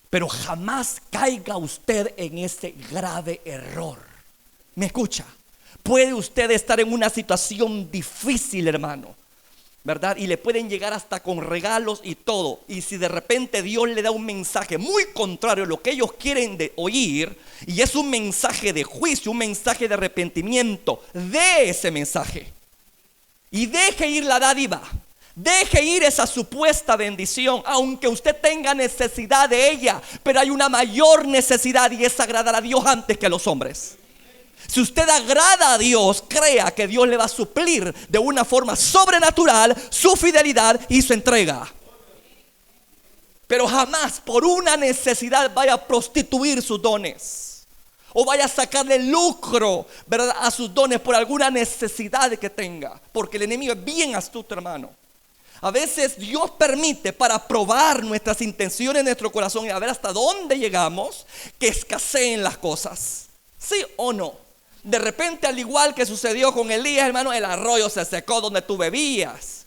Pero jamás caiga usted en ese grave error. ¿Me escucha? Puede usted estar en una situación difícil, hermano, ¿verdad? Y le pueden llegar hasta con regalos y todo. Y si de repente Dios le da un mensaje muy contrario a lo que ellos quieren oír, y es un mensaje de juicio, un mensaje de arrepentimiento, dé ese mensaje. Y deje ir la dádiva. Deje ir esa supuesta bendición, aunque usted tenga necesidad de ella. Pero hay una mayor necesidad, y es agradar a Dios antes que a los hombres. Si usted agrada a Dios, crea que Dios le va a suplir de una forma sobrenatural su fidelidad y su entrega. Pero jamás por una necesidad vaya a prostituir sus dones, o vaya a sacarle lucro, ¿verdad?, a sus dones por alguna necesidad que tenga. Porque el enemigo es bien astuto, hermano. A veces Dios permite, para probar nuestras intenciones en nuestro corazón y a ver hasta dónde llegamos, que escaseen las cosas. ¿Sí o no? De repente, al igual que sucedió con Elías, hermano, el arroyo se secó donde tú bebías.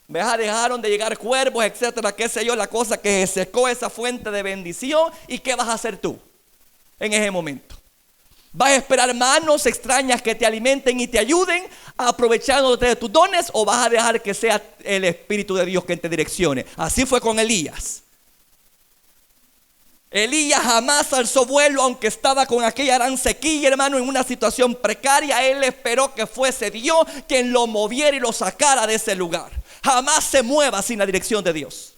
Dejaron de llegar cuervos, etcétera, qué sé yo, la cosa que se secó esa fuente de bendición. ¿Y qué vas a hacer tú en ese momento? ¿Vas a esperar manos extrañas que te alimenten y te ayuden aprovechándote de tus dones, o vas a dejar que sea el Espíritu de Dios quien te direccione? Así fue con Elías. Elías jamás alzó vuelo, aunque estaba con aquella gran sequía, hermano, en una situación precaria. Él esperó que fuese Dios quien lo moviera y lo sacara de ese lugar. Jamás se mueva sin la dirección de Dios.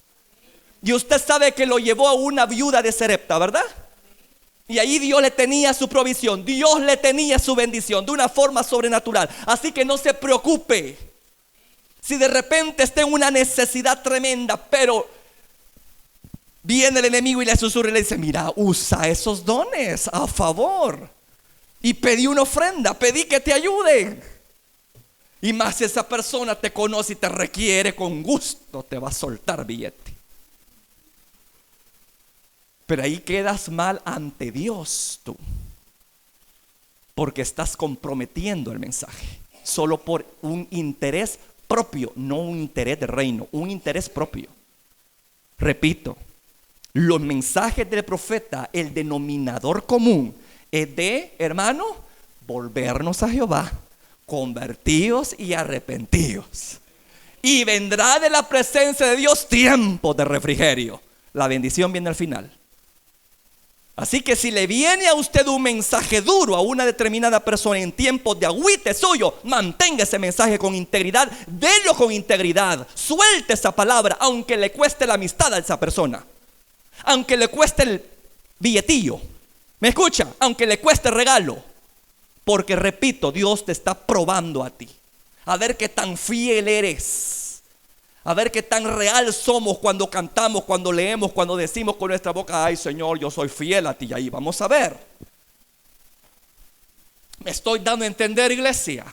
Y usted sabe que lo llevó a una viuda de Sarepta, ¿verdad? Y ahí Dios le tenía su provisión, Dios le tenía su bendición de una forma sobrenatural. Así que no se preocupe si de repente está en una necesidad tremenda, pero viene el enemigo y le susurra y le dice: mira, usa esos dones a favor. Y pedí una ofrenda, pedí que te ayuden. Y más si esa persona te conoce y te requiere, con gusto te va a soltar billete. Pero ahí quedas mal ante Dios tú, porque estás comprometiendo el mensaje solo por un interés propio, no un interés de reino, un interés propio. Repito, los mensajes del profeta, el denominador común es de, hermano, volvernos a Jehová, convertidos y arrepentidos. Y vendrá de la presencia de Dios tiempo de refrigerio. La bendición viene al final. Así que si le viene a usted un mensaje duro a una determinada persona en tiempos de agüite suyo, mantenga ese mensaje con integridad, délo con integridad, suelte esa palabra, aunque le cueste la amistad a esa persona, aunque le cueste el billetillo, ¿me escucha? Aunque le cueste el regalo, porque repito, Dios te está probando a ti, a ver qué tan fiel eres. A ver qué tan real somos cuando cantamos, cuando leemos, cuando decimos con nuestra boca: ay Señor, yo soy fiel a ti. Y ahí vamos a ver. ¿Me estoy dando a entender, iglesia?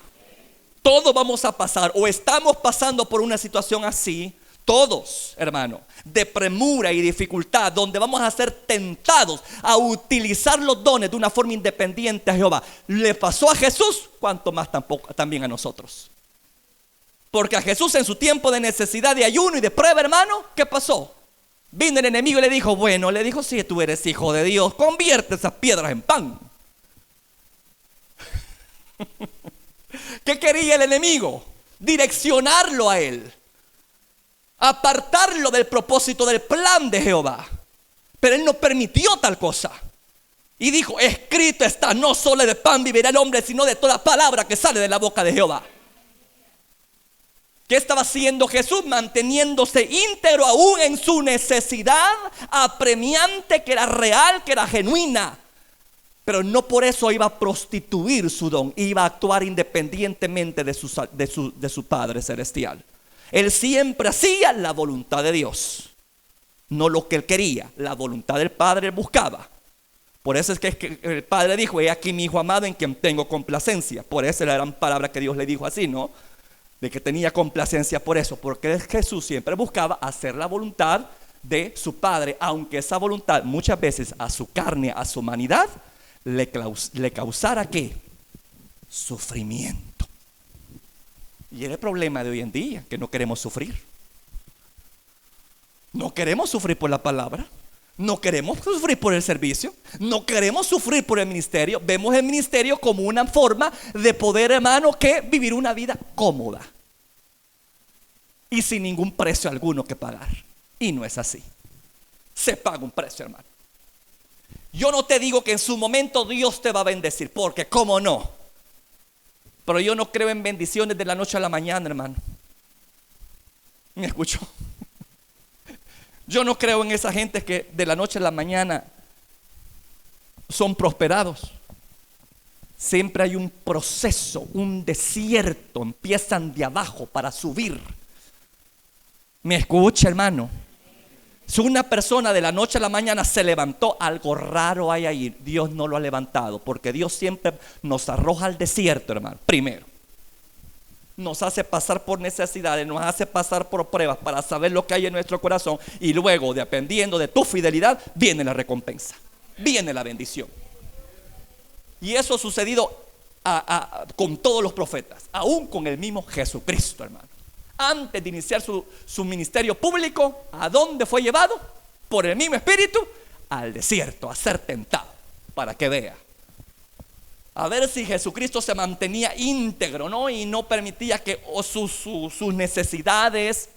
Todos vamos a pasar, o estamos pasando por una situación así, todos, hermano, de premura y dificultad, donde vamos a ser tentados a utilizar los dones de una forma independiente a Jehová. Le pasó a Jesús, cuanto más también a nosotros. Porque a Jesús en su tiempo de necesidad, de ayuno y de prueba, hermano, ¿qué pasó? Vino el enemigo y le dijo: bueno, le dijo, si tú eres hijo de Dios, convierte esas piedras en pan. ¿Qué quería el enemigo? Direccionarlo a él, apartarlo del propósito del plan de Jehová. Pero él no permitió tal cosa. Y dijo: escrito está, no solo de pan vivirá el hombre, sino de toda palabra que sale de la boca de Jehová. ¿Qué estaba haciendo Jesús? Manteniéndose íntegro aún en su necesidad apremiante, que era real, que era genuina. Pero no por eso iba a prostituir su don, iba a actuar independientemente de su Padre Celestial. Él siempre hacía la voluntad de Dios, no lo que él quería, la voluntad del Padre él buscaba. Por eso es que el Padre dijo: he aquí mi Hijo amado en quien tengo complacencia. Por eso es la gran palabra que Dios le dijo así, ¿no? De que tenía complacencia por eso, porque Jesús siempre buscaba hacer la voluntad de su Padre, aunque esa voluntad muchas veces a su carne, a su humanidad, le causara ¿qué? Sufrimiento. Y es el problema de hoy en día, que no queremos sufrir. No queremos sufrir por la palabra, no queremos sufrir por el servicio, no queremos sufrir por el ministerio. Vemos el ministerio como una forma de poder, hermano, que vivir una vida cómoda y sin ningún precio alguno que pagar. Y no es así. Se paga un precio, hermano. Yo no te digo que en su momento Dios te va a bendecir, porque cómo no. Pero yo no creo en bendiciones de la noche a la mañana, hermano. ¿Me escuchó? Yo no creo en esa gente que de la noche a la mañana son prosperados. Siempre hay un proceso, un desierto. Empiezan de abajo para subir. ¿Me escucha, hermano? Si una persona de la noche a la mañana se levantó, algo raro hay ahí. Dios no lo ha levantado, porque Dios siempre nos arroja al desierto, hermano. Primero, nos hace pasar por necesidades, nos hace pasar por pruebas para saber lo que hay en nuestro corazón. Y luego, dependiendo de tu fidelidad, viene la recompensa, viene la bendición. Y eso ha sucedido con todos los profetas, aún con el mismo Jesucristo, hermano. Antes de iniciar su ministerio público, ¿a dónde fue llevado? Por el mismo Espíritu, al desierto, a ser tentado, para que vea. A ver si Jesucristo se mantenía íntegro, ¿no? Y no permitía que sus necesidades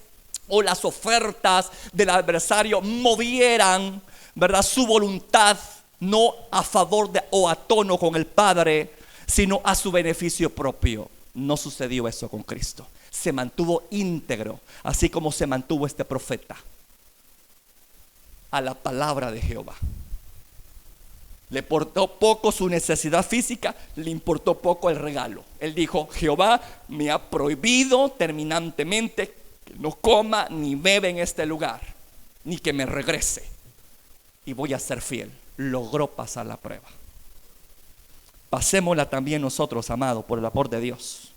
o las ofertas del adversario movieran, ¿verdad?, su voluntad, no a favor o a tono con el Padre, sino a su beneficio propio. No sucedió eso con Cristo. Se mantuvo íntegro, así como se mantuvo este profeta, a la palabra de Jehová. Le importó poco su necesidad física, le importó poco el regalo. Él dijo: Jehová me ha prohibido terminantemente que no coma ni beba en este lugar, ni que me regrese, y voy a ser fiel. Logró pasar la prueba. Pasémosla también nosotros, amados, por el amor de Dios.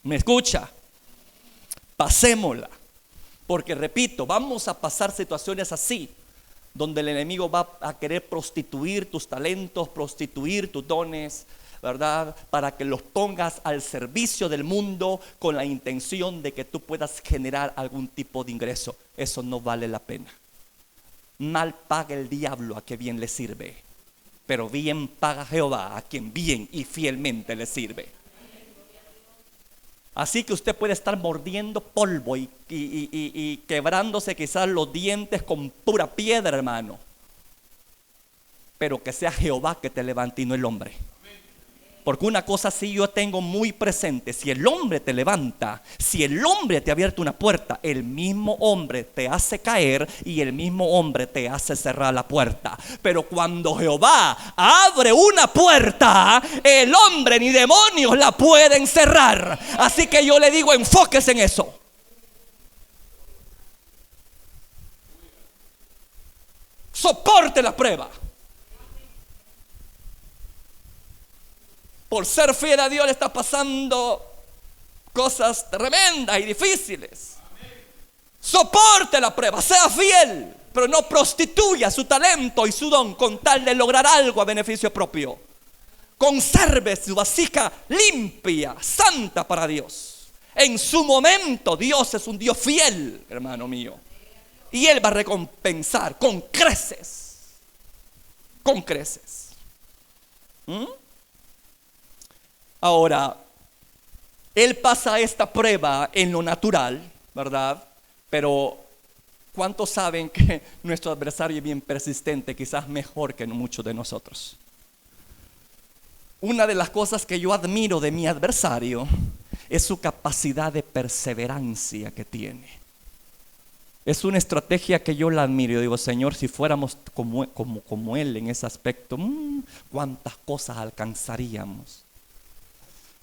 ¿Me escucha? Pasémosla. Porque repito, vamos a pasar situaciones así, donde el enemigo va a querer prostituir tus talentos, prostituir tus dones, ¿verdad? Para que los pongas al servicio del mundo con la intención de que tú puedas generar algún tipo de ingreso. Eso no vale la pena. Mal paga el diablo a que bien le sirve, pero bien paga Jehová a quien bien y fielmente le sirve. Así que usted puede estar mordiendo polvo y quebrándose quizás los dientes con pura piedra, hermano, pero que sea Jehová que te levante y no el hombre. Porque una cosa sí yo tengo muy presente: si el hombre te levanta, si el hombre te ha abierto una puerta, el mismo hombre te hace caer y el mismo hombre te hace cerrar la puerta. Pero cuando Jehová abre una puerta, el hombre ni demonios la pueden cerrar. Así que yo le digo, enfóquese en eso. Soporte la prueba. Por ser fiel a Dios le está pasando cosas tremendas y difíciles. Soporte la prueba, sea fiel, pero no prostituya su talento y su don con tal de lograr algo a beneficio propio. Conserve su vasija limpia, santa para Dios. En su momento Dios es un Dios fiel, hermano mío, y Él va a recompensar con creces. Con creces. Ahora, él pasa esta prueba en lo natural, ¿verdad? Pero ¿cuántos saben que nuestro adversario es bien persistente, quizás mejor que muchos de nosotros? Una de las cosas que yo admiro de mi adversario es su capacidad de perseverancia que tiene. Es una estrategia que yo la admiro. Yo digo, Señor, si fuéramos como Él en ese aspecto, ¿cuántas cosas alcanzaríamos?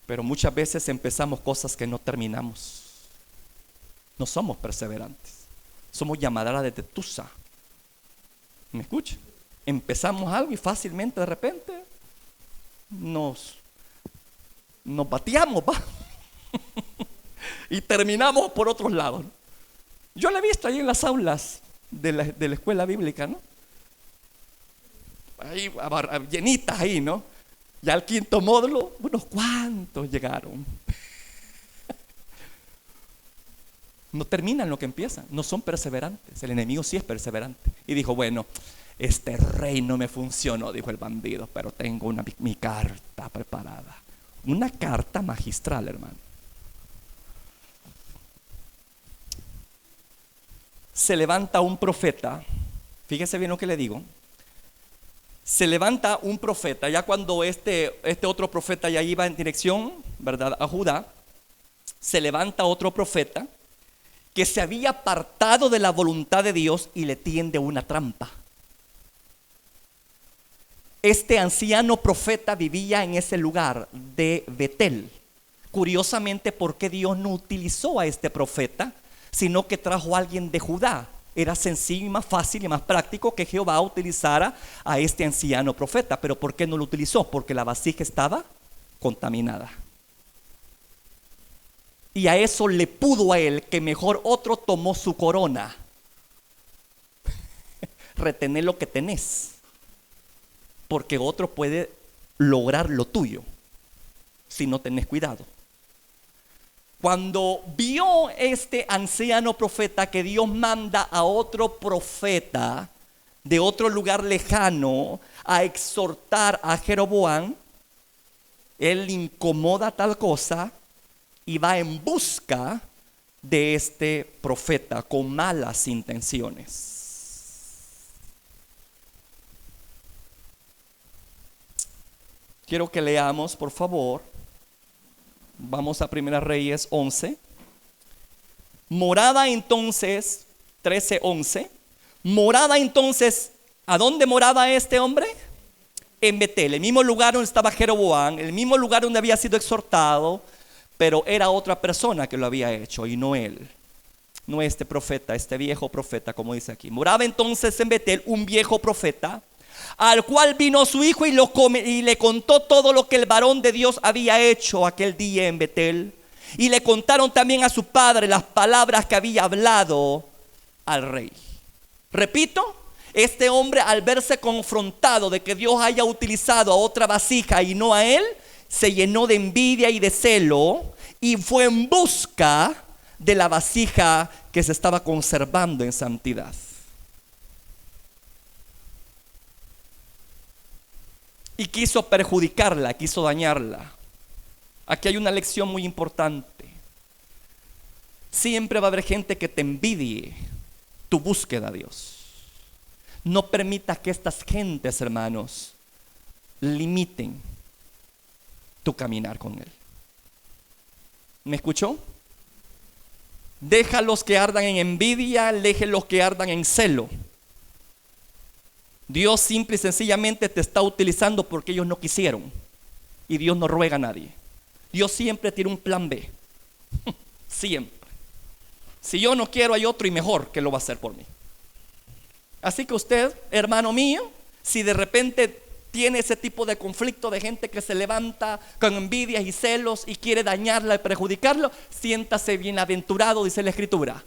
Pero muchas veces empezamos cosas que no terminamos. No somos perseverantes. Somos llamadera de tetusa. ¿Me escucha? Empezamos algo y fácilmente de repente nos bateamos, ¿va? Y terminamos por otros lados. Yo lo he visto ahí en las aulas de la escuela bíblica, ¿no? Ahí llenitas ahí, ¿no? Ya al quinto módulo, unos cuantos llegaron. No terminan lo que empiezan, no son perseverantes. El enemigo sí es perseverante. Y dijo, bueno, este reino me funcionó, dijo el bandido, pero tengo mi carta preparada. Una carta magistral, hermano. Se levanta un profeta, fíjese bien lo que le digo. Se levanta un profeta, ya cuando este otro profeta ya iba en dirección, ¿verdad?, a Judá. Se levanta otro profeta que se había apartado de la voluntad de Dios y le tiende una trampa. Este anciano profeta vivía en ese lugar de Betel. Curiosamente, ¿por qué Dios no utilizó a este profeta, sino que trajo a alguien de Judá? Era sencillo y más fácil y más práctico que Jehová utilizara a este anciano profeta. Pero ¿por qué no lo utilizó? Porque la vasija estaba contaminada. Y a eso le pudo a él que mejor otro tomó su corona. Retener lo que tenés, porque otro puede lograr lo tuyo si no tenés cuidado. Cuando vio este anciano profeta que Dios manda a otro profeta de otro lugar lejano a exhortar a Jeroboam, él le incomoda tal cosa y va en busca de este profeta con malas intenciones. Quiero que leamos, por favor. Vamos a Primera Reyes 11. Morada entonces, 13:11. Morada entonces, ¿a dónde moraba este hombre? En Betel, el mismo lugar donde estaba Jeroboam, el mismo lugar donde había sido exhortado, pero era otra persona que lo había hecho y no él. No este profeta, este viejo profeta, como dice aquí. Moraba entonces en Betel un viejo profeta, al cual vino su hijo y le contó todo lo que el varón de Dios había hecho aquel día en Betel. Y le contaron también a su padre las palabras que había hablado al rey. Repito, este hombre, al verse confrontado de que Dios haya utilizado a otra vasija y no a él, se llenó de envidia y de celo y fue en busca de la vasija que se estaba conservando en santidad. Y quiso perjudicarla, quiso dañarla. Aquí hay una lección muy importante. Siempre va a haber gente que te envidie tu búsqueda a Dios. No permitas que estas gentes, hermanos, limiten tu caminar con Él. ¿Me escuchó? Déjalos que ardan en envidia, déjenlos que ardan en celo. Dios simple y sencillamente te está utilizando porque ellos no quisieron. Y Dios no ruega a nadie. Dios siempre tiene un plan B. Siempre. Si yo no quiero, hay otro y mejor que lo va a hacer por mí. Así que usted, hermano mío, si de repente tiene ese tipo de conflicto de gente que se levanta con envidias y celos y quiere dañarla y perjudicarlo, siéntase bienaventurado, dice la Escritura.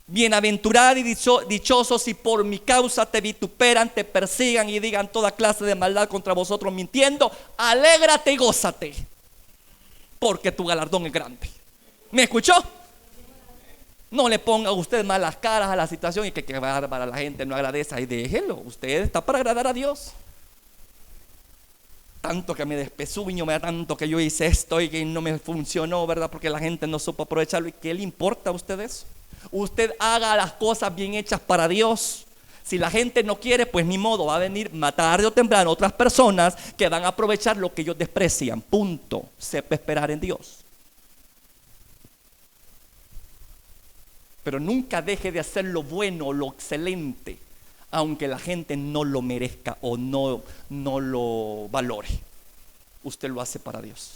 Bienaventurado y dichoso si por mi causa te vituperan, te persigan y digan toda clase de maldad contra vosotros mintiendo. Alégrate y gózate, porque tu galardón es grande. ¿Me escuchó? No le ponga usted malas caras a la situación y que bárbara, la gente no agradece. Y déjelo, usted está para agradar a Dios. Tanto que me despezuño, me da tanto que yo hice esto y que no me funcionó, ¿verdad? Porque la gente no supo aprovecharlo. ¿Y qué le importa a usted eso? Usted haga las cosas bien hechas para Dios. Si la gente no quiere, pues ni modo, va a venir más tarde o temprano otras personas que van a aprovechar lo que ellos desprecian. Punto. Sepa esperar en Dios. Pero nunca deje de hacer lo bueno, lo excelente, aunque la gente no lo merezca o no lo valore. Usted lo hace para Dios.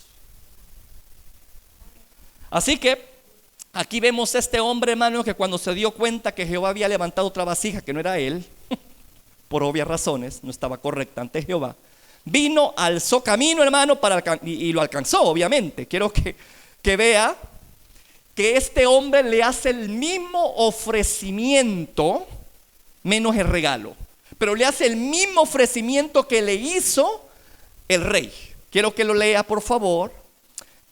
Así que aquí vemos a este hombre, hermano, que cuando se dio cuenta que Jehová había levantado otra vasija que no era él, por obvias razones, no estaba correcta ante Jehová, vino, alzó camino, hermano, y lo alcanzó, obviamente. Quiero que vea que este hombre le hace el mismo ofrecimiento, menos el regalo, pero le hace el mismo ofrecimiento que le hizo el rey. Quiero que lo lea, por favor.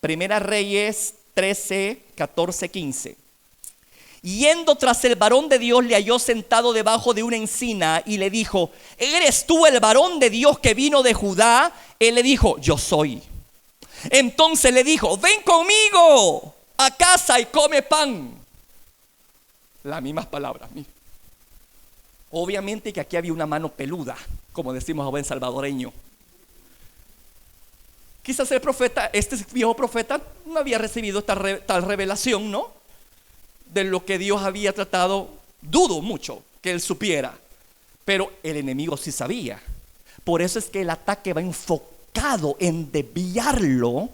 Primera Reyes 13, 14, 15. Yendo tras el varón de Dios, le halló sentado debajo de una encina y le dijo: ¿eres tú el varón de Dios que vino de Judá? Él le dijo: yo soy. Entonces le dijo: ven conmigo a casa y come pan. Las mismas palabras. Mira. Obviamente que aquí había una mano peluda, como decimos a buen salvadoreño. Quizás el profeta, este viejo profeta, no había recibido tal revelación, ¿no? De lo que Dios había tratado. Dudo mucho que él supiera, pero el enemigo sí sabía. Por eso es que el ataque va enfocado en desviarlo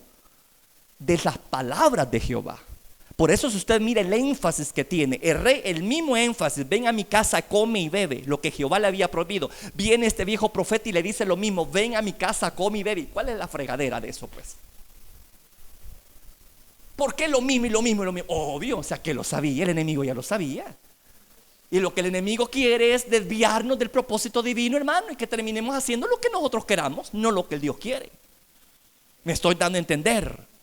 de las palabras de Jehová. Por eso, si usted mira el énfasis que tiene el rey, el mismo énfasis: ven a mi casa, come y bebe, lo que Jehová le había prohibido. Viene este viejo profeta y le dice lo mismo: ven a mi casa, come y bebe. ¿Cuál es la fregadera de eso, pues? ¿Por qué lo mismo y lo mismo y lo mismo? Obvio, o sea, que lo sabía, el enemigo ya lo sabía. Y lo que el enemigo quiere es desviarnos del propósito divino, hermano, y que terminemos haciendo lo que nosotros queramos, no lo que Dios quiere. Me estoy dando a entender.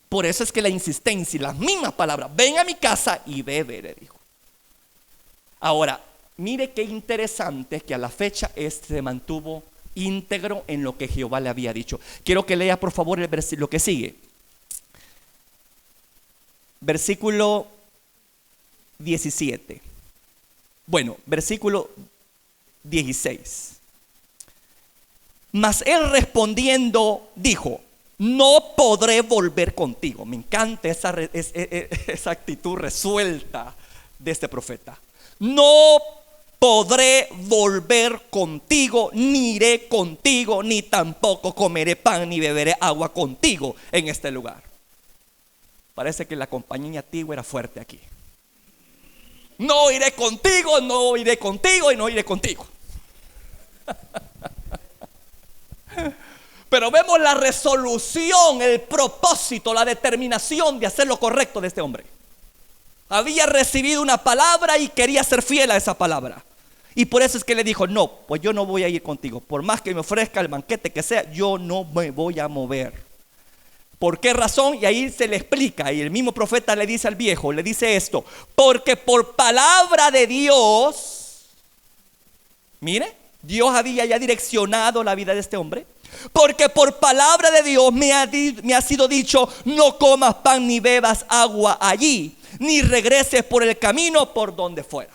Por eso es que la insistencia y las mismas palabras: ven a mi casa y bebe, le dijo. Ahora, mire qué interesante que a la fecha se mantuvo íntegro en lo que Jehová le había dicho. Quiero que lea, por favor, el versículo que sigue. Versículo 17. Bueno, versículo 16. Mas él respondiendo dijo: no podré volver contigo. Me encanta esa actitud resuelta de este profeta. No podré volver contigo, ni iré contigo, ni tampoco comeré pan, ni beberé agua contigo en este lugar. Parece que la compañía antigua era fuerte aquí. No iré contigo, no iré contigo y no iré contigo. Pero vemos la resolución, el propósito, la determinación de hacer lo correcto de este hombre. Había recibido una palabra y quería ser fiel a esa palabra. Y por eso es que le dijo: no, pues yo no voy a ir contigo. Por más que me ofrezca el banquete que sea, yo no me voy a mover. ¿Por qué razón? Y ahí se le explica. Y el mismo profeta le dice al viejo, le dice esto: porque por palabra de Dios, mire, Dios había ya direccionado la vida de este hombre. Porque por palabra de Dios me ha sido dicho: no comas pan ni bebas agua allí, ni regreses por el camino por donde fueras.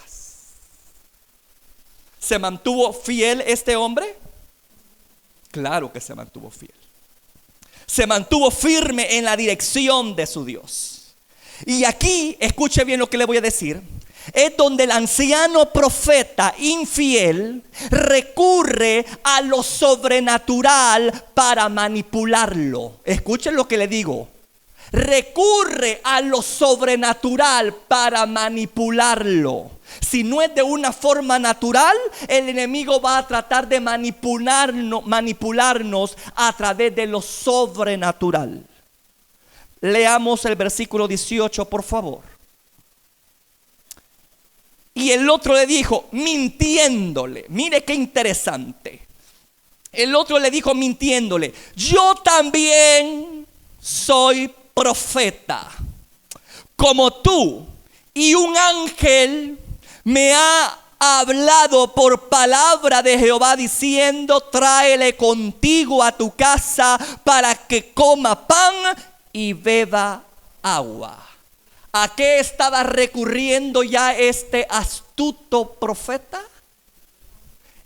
¿Se mantuvo fiel este hombre? Claro que se mantuvo fiel. Se mantuvo firme en la dirección de su Dios. Y aquí, escuche bien lo que le voy a decir, es donde el anciano profeta infiel recurre a lo sobrenatural para manipularlo. Escuchen lo que le digo. Recurre a lo sobrenatural para manipularlo. Si no es de una forma natural, el enemigo va a tratar de manipularnos a través de lo sobrenatural. Leamos el versículo 18, por favor. Y el otro le dijo, mintiéndole, mire qué interesante. El otro le dijo mintiéndole: yo también soy profeta, como tú, y un ángel me ha hablado por palabra de Jehová diciendo: tráele contigo a tu casa para que coma pan y beba agua. ¿A qué estaba recurriendo ya este astuto profeta?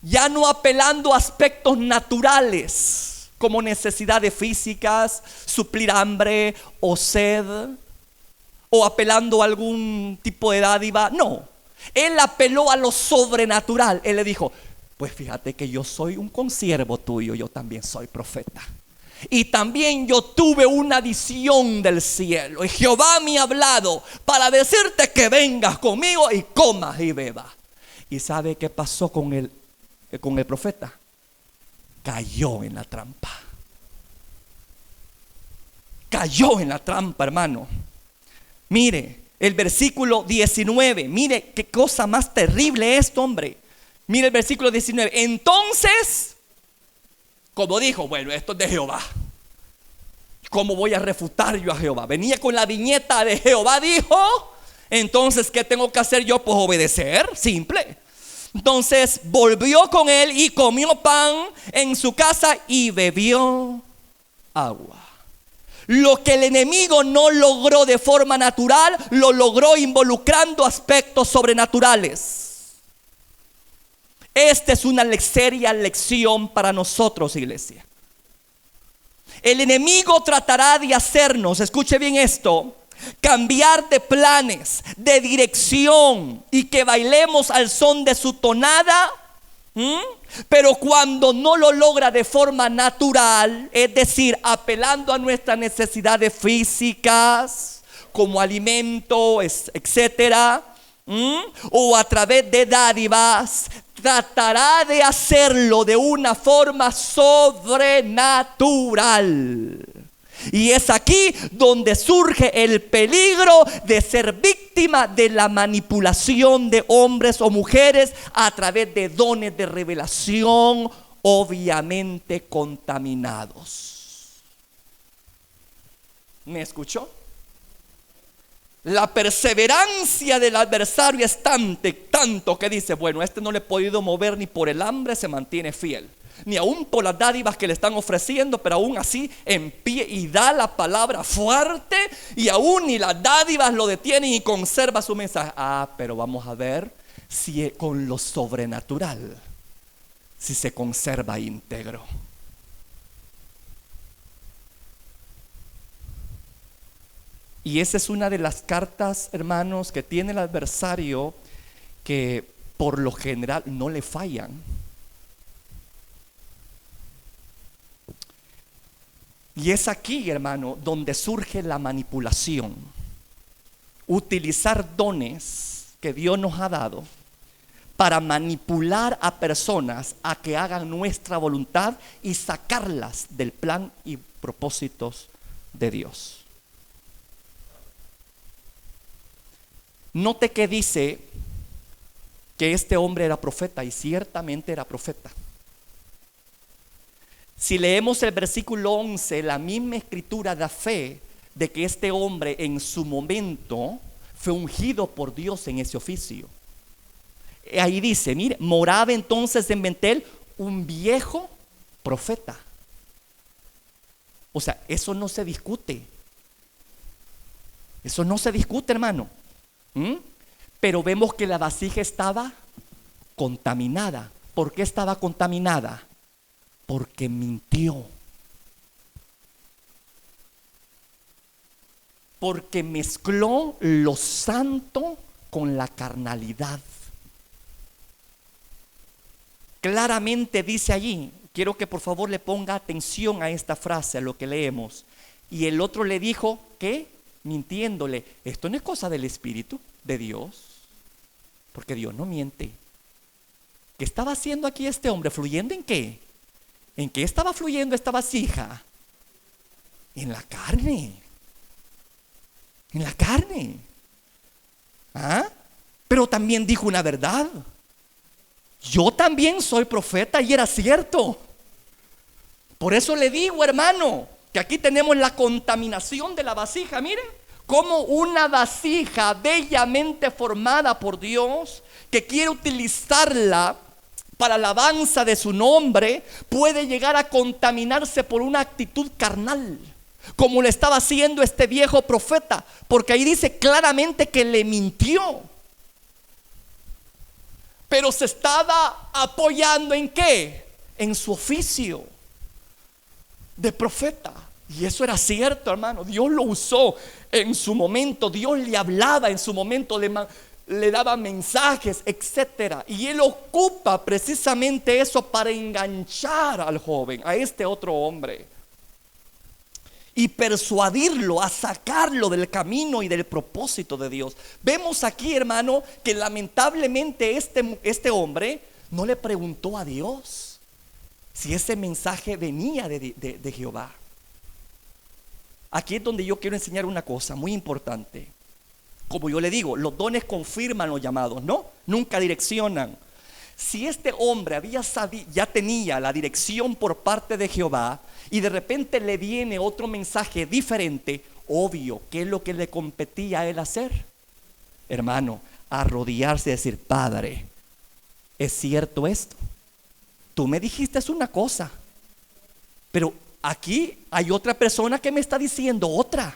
Ya no apelando a aspectos naturales como necesidades físicas, suplir hambre o sed, o apelando a algún tipo de dádiva. No, él apeló a lo sobrenatural. Él le dijo: pues fíjate que yo soy un consiervo tuyo, yo también soy profeta. Y también yo tuve una visión del cielo, y Jehová me ha hablado para decirte que vengas conmigo y comas y bebas. ¿Y sabe qué pasó con el profeta? Cayó en la trampa. Cayó en la trampa, hermano. Mire el versículo 19. Mire qué cosa más terrible esto, hombre. Mire el versículo 19. Entonces, como dijo, bueno, esto es de Jehová, ¿cómo voy a refutar yo a Jehová? Venía con la viñeta de Jehová dijo. Entonces, ¿qué tengo que hacer yo? Pues obedecer, simple. Entonces volvió con él y comió pan en su casa y bebió agua. Lo que el enemigo no logró de forma natural, lo logró involucrando aspectos sobrenaturales. Esta es una seria lección para nosotros, iglesia. El enemigo tratará de hacernos, escuche bien esto, cambiar de planes, de dirección, y que bailemos al son de su tonada. Pero cuando no lo logra de forma natural, es decir, apelando a nuestras necesidades físicas como alimento, etcétera, o a través de dádivas, tratará de hacerlo de una forma sobrenatural. Y es aquí donde surge el peligro de ser víctima de la manipulación de hombres o mujeres a través de dones de revelación, obviamente contaminados. ¿Me escuchó? La perseverancia del adversario es tanto que dice: bueno, este no le he podido mover ni por el hambre, se mantiene fiel, ni aún por las dádivas que le están ofreciendo, pero aún así en pie y da la palabra fuerte, y aún ni las dádivas lo detienen y conserva su mensaje. Pero vamos a ver si con lo sobrenatural, si se conserva íntegro. Y esa es una de las cartas, hermanos, que tiene el adversario, que por lo general no le fallan. Y es aquí, hermano, donde surge la manipulación. Utilizar dones que Dios nos ha dado para manipular a personas a que hagan nuestra voluntad y sacarlas del plan y propósitos de Dios. Note que dice que este hombre era profeta, y ciertamente era profeta. Si leemos el versículo 11, la misma escritura da fe de que este hombre en su momento fue ungido por Dios en ese oficio. Ahí dice, mire, moraba entonces en Betel un viejo profeta. O sea, eso no se discute. Eso no se discute, hermano. Pero vemos que la vasija estaba contaminada. ¿Por qué estaba contaminada? Porque mintió. Porque mezcló lo santo con la carnalidad. Claramente dice allí, quiero que por favor le ponga atención a esta frase, a lo que leemos. Y el otro le dijo, ¿qué? Mintiéndole, esto no es cosa del Espíritu de Dios, porque Dios no miente. ¿Qué estaba haciendo aquí este hombre? ¿Fluyendo en qué? ¿En qué estaba fluyendo esta vasija? En la carne. En la carne. ¿Ah? Pero también dijo una verdad. Yo también soy profeta, y era cierto. Por eso le digo, hermano, que aquí tenemos la contaminación de la vasija. Miren, como una vasija bellamente formada por Dios, que quiere utilizarla para la alabanza de su nombre, puede llegar a contaminarse por una actitud carnal, como le estaba haciendo este viejo profeta. Porque ahí dice claramente que le mintió. Pero se estaba apoyando ¿en qué? En su oficio de profeta. Y eso era cierto, hermano. Dios lo usó en su momento. Dios le hablaba en su momento, le daba mensajes, etcétera. Y él ocupa precisamente eso para enganchar al joven, a este otro hombre, y persuadirlo a sacarlo del camino y del propósito de Dios. Vemos aquí, hermano, que lamentablemente este hombre no le preguntó a Dios si ese mensaje venía de Jehová. Aquí es donde yo quiero enseñar una cosa muy importante. Como yo le digo, los dones confirman los llamados, ¿no? Nunca direccionan. Si este hombre ya tenía la dirección por parte de Jehová, y de repente le viene otro mensaje diferente, obvio, ¿qué es lo que le competía a él hacer? Hermano, arrodillarse y decir, Padre, ¿es cierto esto? Tú me dijiste una cosa, pero aquí hay otra persona que me está diciendo otra.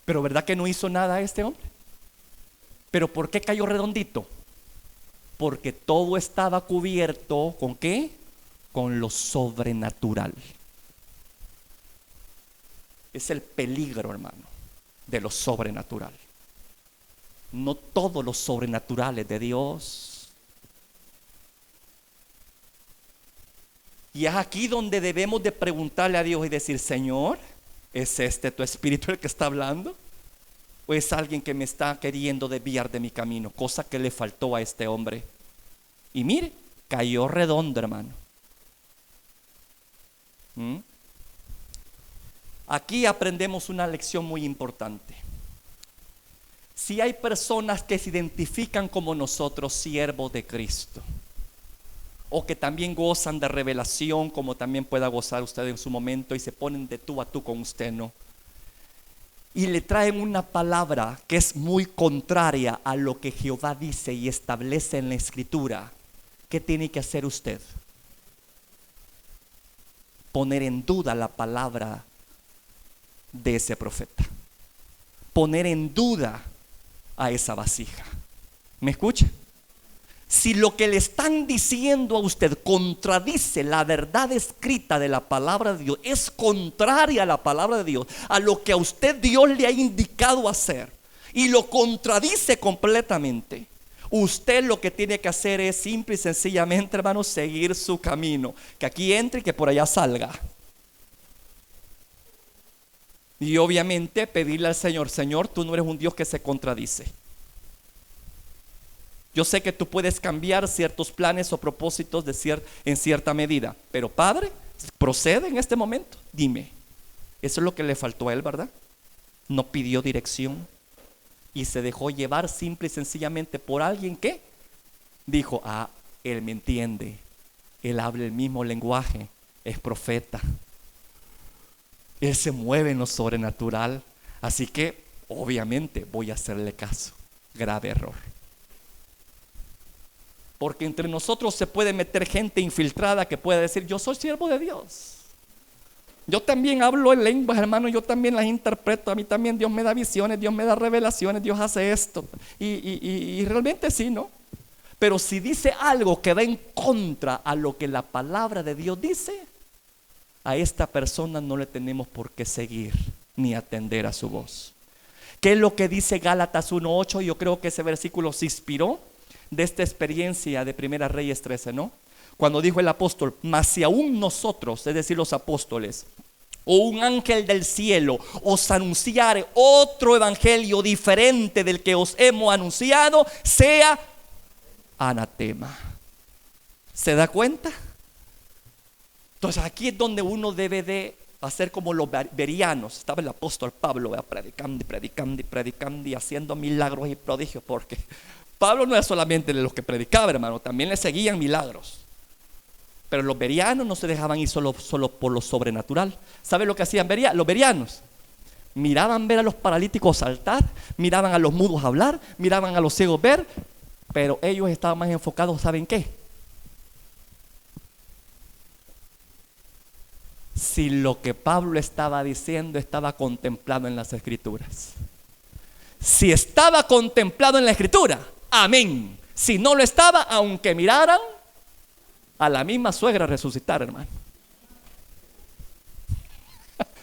Pero ¿verdad que no hizo nada este hombre? ¿Pero por qué cayó redondito? Porque todo estaba cubierto ¿con qué? Con lo sobrenatural. Es el peligro, hermano, de lo sobrenatural. No todo lo sobrenatural es de Dios. Y es aquí donde debemos de preguntarle a Dios y decir, Señor, ¿es este tu espíritu el que está hablando? ¿O es alguien que me está queriendo desviar de mi camino? Cosa que le faltó a este hombre. Y mire, cayó redondo, hermano. Aquí aprendemos una lección muy importante. Si hay personas que se identifican como nosotros, siervos de Cristo, o que también gozan de revelación, como también pueda gozar usted en su momento, y se ponen de tú a tú con usted, ¿no? Y le traen una palabra que es muy contraria a lo que Jehová dice y establece en la Escritura. ¿Qué tiene que hacer usted? Poner en duda la palabra de ese profeta. Poner en duda a esa vasija. ¿Me escucha? Si lo que le están diciendo a usted contradice la verdad escrita de la palabra de Dios, es contraria a la palabra de Dios, a lo que a usted Dios le ha indicado hacer, y lo contradice completamente, usted lo que tiene que hacer es simple y sencillamente, hermano, seguir su camino. Que aquí entre y que por allá salga. Y obviamente pedirle al Señor: Señor, tú no eres un Dios que se contradice. Yo sé que tú puedes cambiar ciertos planes o propósitos en cierta medida, pero Padre, procede en este momento, dime. Eso es lo que le faltó a él, ¿verdad? No pidió dirección y se dejó llevar simple y sencillamente por alguien que dijo: ah, él me entiende, él habla el mismo lenguaje, es profeta, él se mueve en lo sobrenatural, así que obviamente voy a hacerle caso. Grave error. Porque entre nosotros se puede meter gente infiltrada que pueda decir: yo soy siervo de Dios, yo también hablo en lenguas, hermano, yo también las interpreto, a mí también Dios me da visiones, Dios me da revelaciones, Dios hace esto. Y realmente sí, ¿no? Pero si dice algo que va en contra a lo que la palabra de Dios dice, a esta persona no le tenemos por qué seguir ni atender a su voz. ¿Qué es lo que dice Gálatas 1:8? Yo creo que ese versículo se inspiró de esta experiencia de Primera Reyes 13, ¿no? Cuando dijo el apóstol: mas si aún nosotros, es decir, los apóstoles, o un ángel del cielo os anunciare otro evangelio diferente del que os hemos anunciado, sea anatema. ¿Se da cuenta? Entonces aquí es donde uno debe de hacer como los bereanos. Estaba el apóstol Pablo, predicando y haciendo milagros y prodigios, porque Pablo no era solamente de los que predicaba, hermano, también le seguían milagros. Pero los bereanos no se dejaban ir solo por lo sobrenatural. ¿Sabe lo que hacían los bereanos? Miraban ver a los paralíticos saltar, miraban a los mudos hablar, miraban a los ciegos ver, pero ellos estaban más enfocados, ¿saben qué? Si lo que Pablo estaba diciendo estaba contemplado en las Escrituras. Si estaba contemplado en la Escritura, amén. Si no lo estaba, aunque miraran a la misma suegra resucitar, hermano.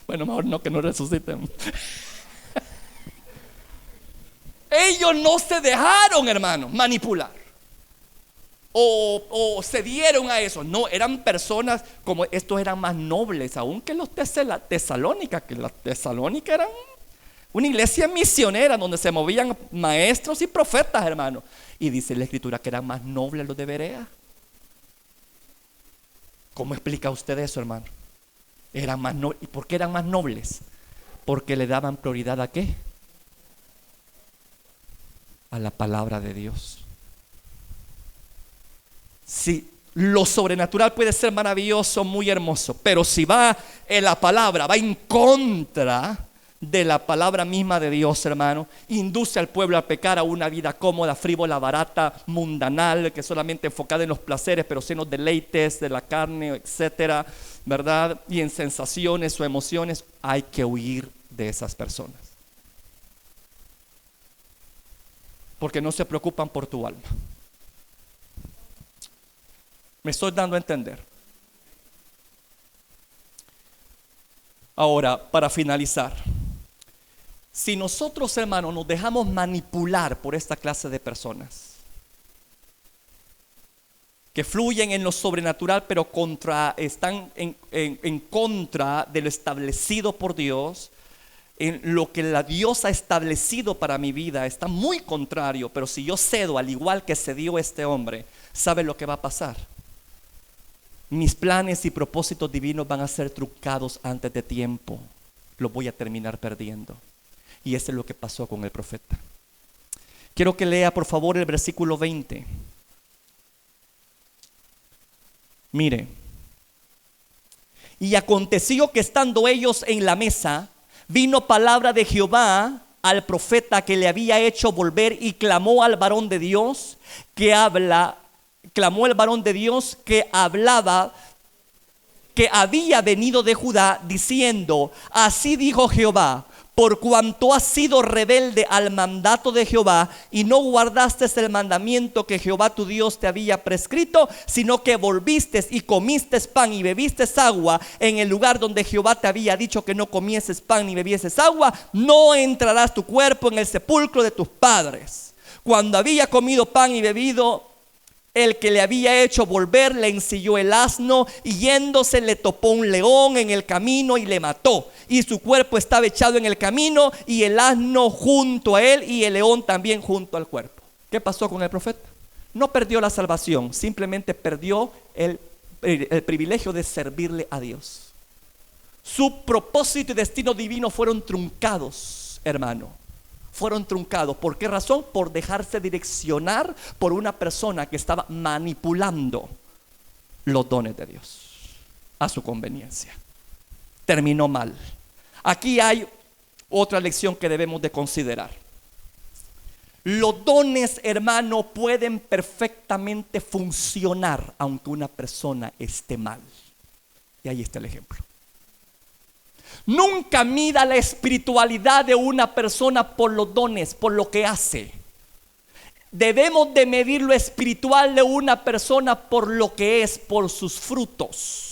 Bueno, mejor no, que no resuciten. Ellos no se dejaron, hermano, manipular o se dieron a eso. No, eran personas como estos, eran más nobles aún que los Tesalónica, que la Tesalónica eran una iglesia misionera donde se movían maestros y profetas, hermano. Y dice la Escritura que eran más nobles los de Berea. ¿Cómo explica usted eso, hermano? Eran más nobles. ¿Y por qué eran más nobles? Porque le daban prioridad ¿a qué? A la palabra de Dios. Si lo sobrenatural puede ser maravilloso, muy hermoso, pero si va en la palabra, va en contra de la palabra misma de Dios, hermano, induce al pueblo a pecar, a una vida cómoda, frívola, barata, mundanal, que solamente enfocada en los placeres, pero sin los deleites de la carne, etcétera, ¿verdad? Y en sensaciones o emociones. Hay que huir de esas personas, porque no se preocupan por tu alma. Me estoy dando a entender. Ahora, para finalizar, si nosotros, hermanos, nos dejamos manipular por esta clase de personas que fluyen en lo sobrenatural, pero están en contra de lo establecido por Dios, en lo que Dios ha establecido para mi vida, está muy contrario. Pero si yo cedo, al igual que cedió este hombre, ¿sabe lo que va a pasar? Mis planes y propósitos divinos van a ser truncados antes de tiempo. Los voy a terminar perdiendo. Y eso es lo que pasó con el profeta. Quiero que lea por favor el versículo 20. Mire: y aconteció que estando ellos en la mesa, vino palabra de Jehová al profeta que le había hecho volver, y clamó al varón de Dios que hablaba, que había venido de Judá, diciendo: así dijo Jehová, por cuanto has sido rebelde al mandato de Jehová y no guardaste el mandamiento que Jehová tu Dios te había prescrito, sino que volviste y comiste pan y bebiste agua en el lugar donde Jehová te había dicho que no comieses pan ni bebieses agua, no entrarás tu cuerpo en el sepulcro de tus padres. Cuando había comido pan y bebido, el que le había hecho volver le ensilló el asno, y yéndose le topó un león en el camino y le mató. y su cuerpo estaba echado en el camino, y el asno junto a él, y el león también junto al cuerpo. ¿Qué pasó con el profeta? No perdió la salvación, simplemente perdió el privilegio de servirle a Dios. Su propósito y destino divino fueron truncados, hermano. Fueron truncados. ¿Por qué razón? Por dejarse direccionar por una persona que estaba manipulando los dones de Dios a su conveniencia. Terminó mal. Aquí hay otra lección que debemos de considerar. Los dones, hermano, pueden perfectamente funcionar aunque una persona esté mal. Y ahí está el ejemplo. Nunca mida la espiritualidad de una persona por los dones, por lo que hace. Debemos de medir lo espiritual de una persona por lo que es, por sus frutos.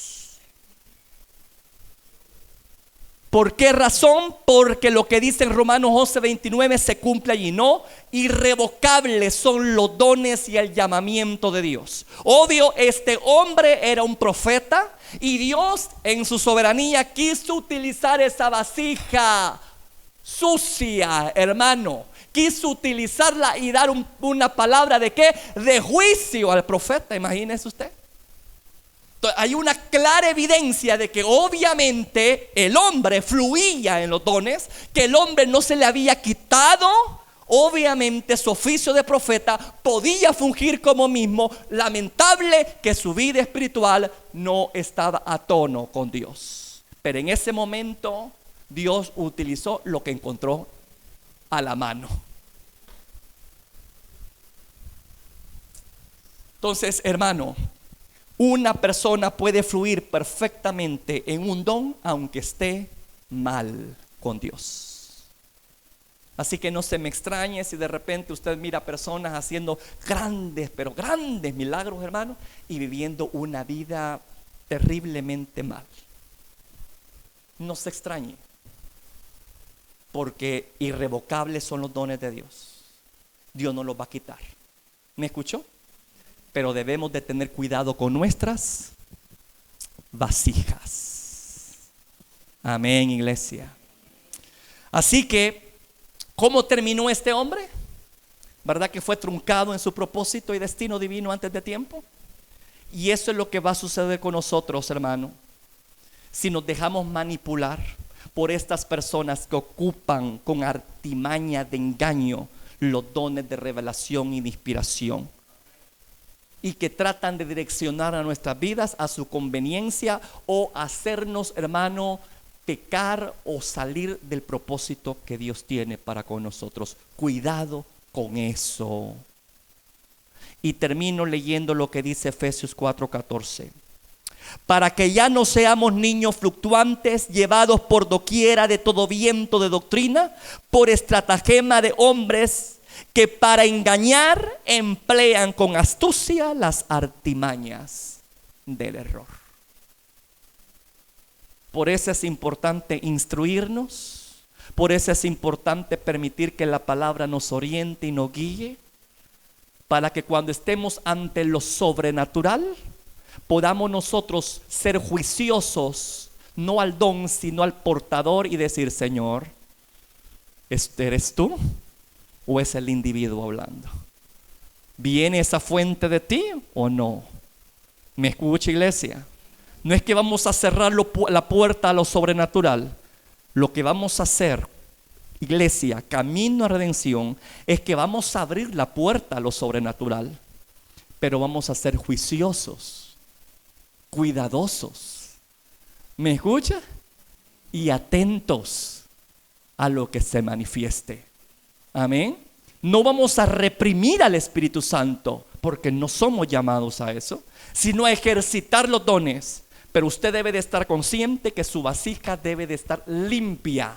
¿Por qué razón? Porque lo que dice en Romanos 11:29 se cumple allí, ¿no? Irrevocables son los dones y el llamamiento de Dios. Obvio, este hombre era un profeta y Dios en su soberanía quiso utilizar esa vasija sucia, hermano. Quiso utilizarla y dar una palabra de ¿qué? De juicio al profeta, imagínese usted. Hay una clara evidencia de que obviamente el hombre fluía en los dones, que el hombre no se le había quitado obviamente su oficio de profeta, podía fungir como mismo. Lamentable que su vida espiritual no estaba a tono con Dios, pero en ese momento Dios utilizó lo que encontró a la mano. Entonces, hermano, una persona puede fluir perfectamente en un don aunque esté mal con Dios. Así que no se me extrañe si de repente usted mira personas haciendo grandes, pero grandes milagros, hermano, y viviendo una vida terriblemente mal. No se extrañe, porque irrevocables son los dones de Dios. Dios no los va a quitar. ¿Me escuchó? Pero debemos de tener cuidado con nuestras vasijas. Amén, iglesia. Así que, ¿cómo terminó este hombre? ¿Verdad que fue truncado en su propósito y destino divino antes de tiempo? Y eso es lo que va a suceder con nosotros, hermano, si nos dejamos manipular por estas personas que ocupan con artimaña de engaño los dones de revelación y de inspiración, y que tratan de direccionar a nuestras vidas a su conveniencia o hacernos, hermano, pecar o salir del propósito que Dios tiene para con nosotros. Cuidado con eso. Y termino leyendo lo que dice Efesios 4:14. Para que ya no seamos niños fluctuantes, llevados por doquiera de todo viento de doctrina, por estratagema de hombres que para engañar emplean con astucia las artimañas del error. Por eso es importante instruirnos, por eso es importante permitir que la palabra nos oriente y nos guíe, para que cuando estemos ante lo sobrenatural, podamos nosotros ser juiciosos, no al don, sino al portador, y decir: Señor, ¿este eres tú o es el individuo hablando? ¿Viene esa fuente de ti o no? ¿Me escucha, iglesia? No es que vamos a cerrar la puerta a lo sobrenatural. Lo que vamos a hacer, iglesia, camino a redención, es que vamos a abrir la puerta a lo sobrenatural, pero vamos a ser juiciosos, cuidadosos, ¿me escucha? Y atentos a lo que se manifieste. Amén. No vamos a reprimir al Espíritu Santo, porque no somos llamados a eso, sino a ejercitar los dones. Pero usted debe de estar consciente que su vasija debe de estar limpia,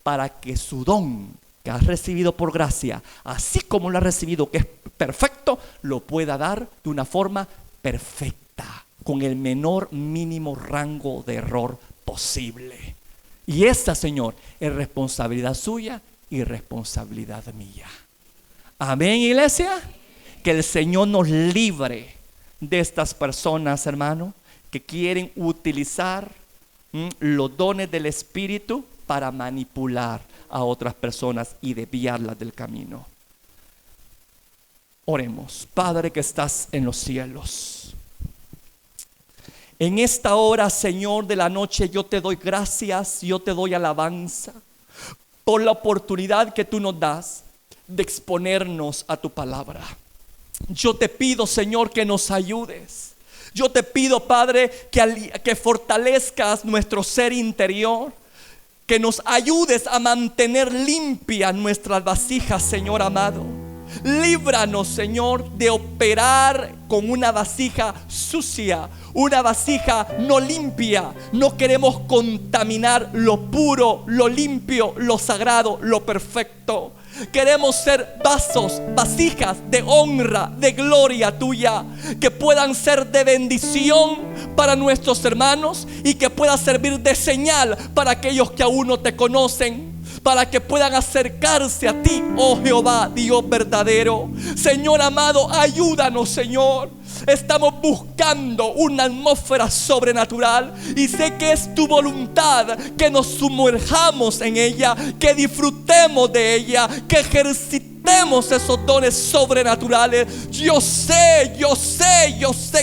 para que su don que ha recibido por gracia, así como lo ha recibido, que es perfecto, lo pueda dar de una forma perfecta, con el menor mínimo rango de error posible. Y esta, Señor, es responsabilidad suya y responsabilidad mía. Amén, iglesia. Que el Señor nos libre de estas personas, hermano, que quieren utilizar los dones del Espíritu para manipular a otras personas y desviarlas del camino. Oremos. Padre que estás en los cielos, en esta hora, Señor, de la noche, yo te doy gracias, yo te doy alabanza por la oportunidad que tú nos das de exponernos a tu palabra. Yo te pido, Señor, que nos ayudes. Yo te pido, Padre, que fortalezcas nuestro ser interior, que nos ayudes a mantener limpias nuestras vasijas, Señor amado. Líbranos, Señor, de operar con una vasija sucia, una vasija no limpia. No queremos contaminar lo puro, lo limpio, lo sagrado, lo perfecto. Queremos ser vasos, vasijas de honra, de gloria tuya, que puedan ser de bendición para nuestros hermanos y que pueda servir de señal para aquellos que aún no te conocen, para que puedan acercarse a ti, oh Jehová, Dios verdadero. Señor amado, ayúdanos, Señor. Estamos buscando una atmósfera sobrenatural y sé que es tu voluntad que nos sumerjamos en ella, que disfrutemos de ella, que ejercitemos esos dones sobrenaturales. Yo sé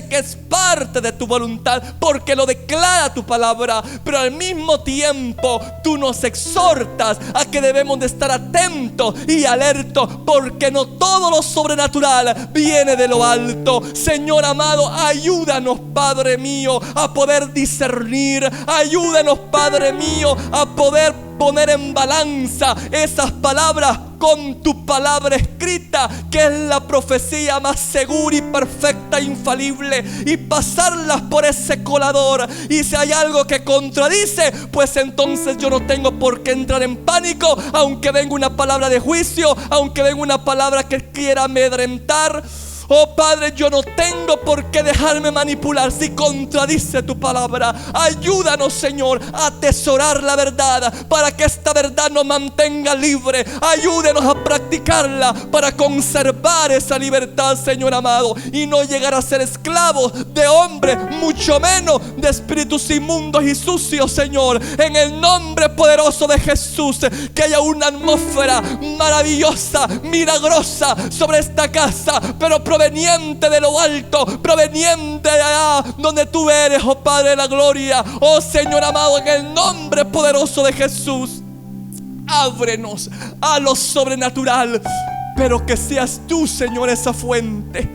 que es parte de tu voluntad, porque lo declara tu palabra, pero al mismo tiempo tú nos exhortas a que debemos de estar atentos y alertos, porque no todo lo sobrenatural viene de lo alto. Señor amado, ayúdanos, Padre mío, a poder discernir. Ayúdanos, Padre mío, a poder poner en balanza esas palabras con tu palabra escrita, que es la profecía más segura y perfecta e infalible, y pasarlas por ese colador. Y si hay algo que contradice, pues entonces yo no tengo por qué entrar en pánico, aunque venga una palabra de juicio, aunque venga una palabra que quiera amedrentar. Oh Padre, yo no tengo por qué dejarme manipular si contradice tu palabra. Ayúdanos, Señor, a atesorar la verdad, para que esta verdad nos mantenga libre. Ayúdenos a practicarla para conservar esa libertad, Señor amado, y no llegar a ser esclavos de hombres, mucho menos de espíritus inmundos y sucios, Señor. En el nombre poderoso de Jesús, que haya una atmósfera maravillosa, milagrosa sobre esta casa, pero proveniente de lo alto, proveniente de allá donde tú eres, oh Padre de la gloria. Oh Señor amado, en el nombre poderoso de Jesús, ábrenos a lo sobrenatural, pero que seas tú, Señor, esa fuente,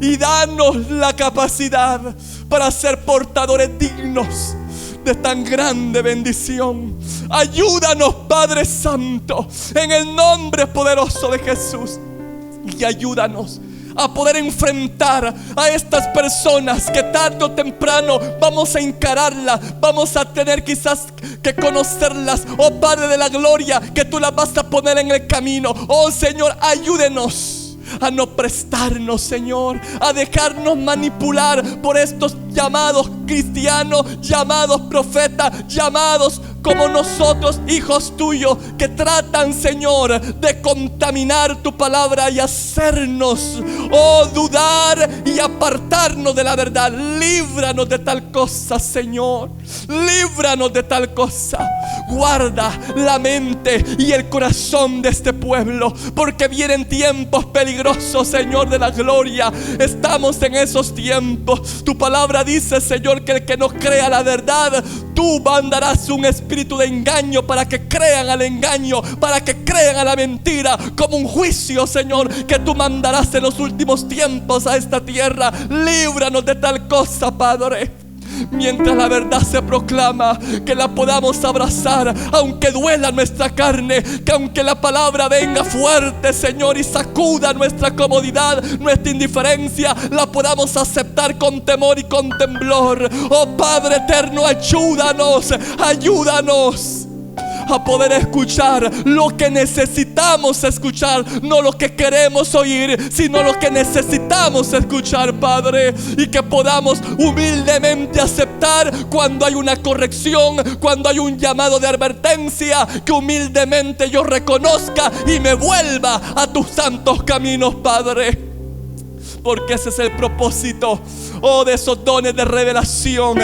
y danos la capacidad para ser portadores dignos de tan grande bendición. Ayúdanos, Padre Santo, en el nombre poderoso de Jesús, y ayúdanos a poder enfrentar a estas personas que tarde o temprano vamos a encararlas, vamos a tener quizás que conocerlas. Oh Padre de la gloria, que tú las vas a poner en el camino. Oh Señor, ayúdenos a no prestarnos, Señor, a dejarnos manipular por estos llamados cristianos, llamados profetas, llamados como nosotros, hijos tuyos, que tratan, Señor, de contaminar tu palabra y hacernos, oh, dudar y apartarnos de la verdad. Líbranos de tal cosa, Señor. Líbranos de tal cosa. Guarda la mente y el corazón de este pueblo, porque vienen tiempos peligrosos, Señor de la gloria. Estamos en esos tiempos. Tu palabra dice, Señor, que el que no crea la verdad, tú mandarás un espíritu de engaño para que crean al engaño, para que crean a la mentira, como un juicio, Señor, que tú mandarás en los últimos tiempos a esta tierra. Líbranos de tal cosa, Padre. Mientras la verdad se proclama, que la podamos abrazar, aunque duela nuestra carne, que aunque la palabra venga fuerte, Señor, y sacuda nuestra comodidad, nuestra indiferencia, la podamos aceptar con temor y con temblor. Oh Padre eterno, ayúdanos a poder escuchar lo que necesitamos escuchar, no lo que queremos oír, sino lo que necesitamos escuchar, Padre, y que podamos humildemente aceptar cuando hay una corrección, cuando hay un llamado de advertencia, que humildemente yo reconozca y me vuelva a tus santos caminos, Padre. porque ese es el propósito, de esos dones de revelación.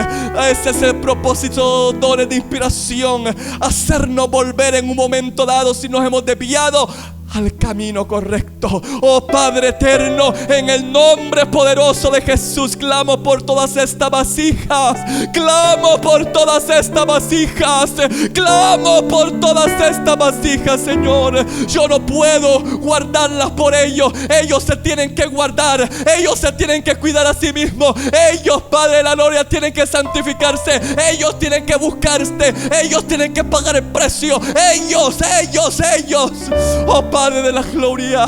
Ese es el propósito, dones de inspiración, hacernos volver en un momento dado si nos hemos desviado al camino correcto. Oh Padre eterno, en el nombre poderoso de Jesús, clamo por todas estas vasijas. Clamo por todas estas vasijas. Clamo por todas estas vasijas, Señor. Yo no puedo guardarlas por ellos. Ellos se tienen que guardar. Ellos se tienen que cuidar a sí mismos. Ellos, Padre de la gloria, tienen que santificarse. Ellos tienen que buscarse. Ellos tienen que pagar el precio. Ellos. Oh Padre de la gloria,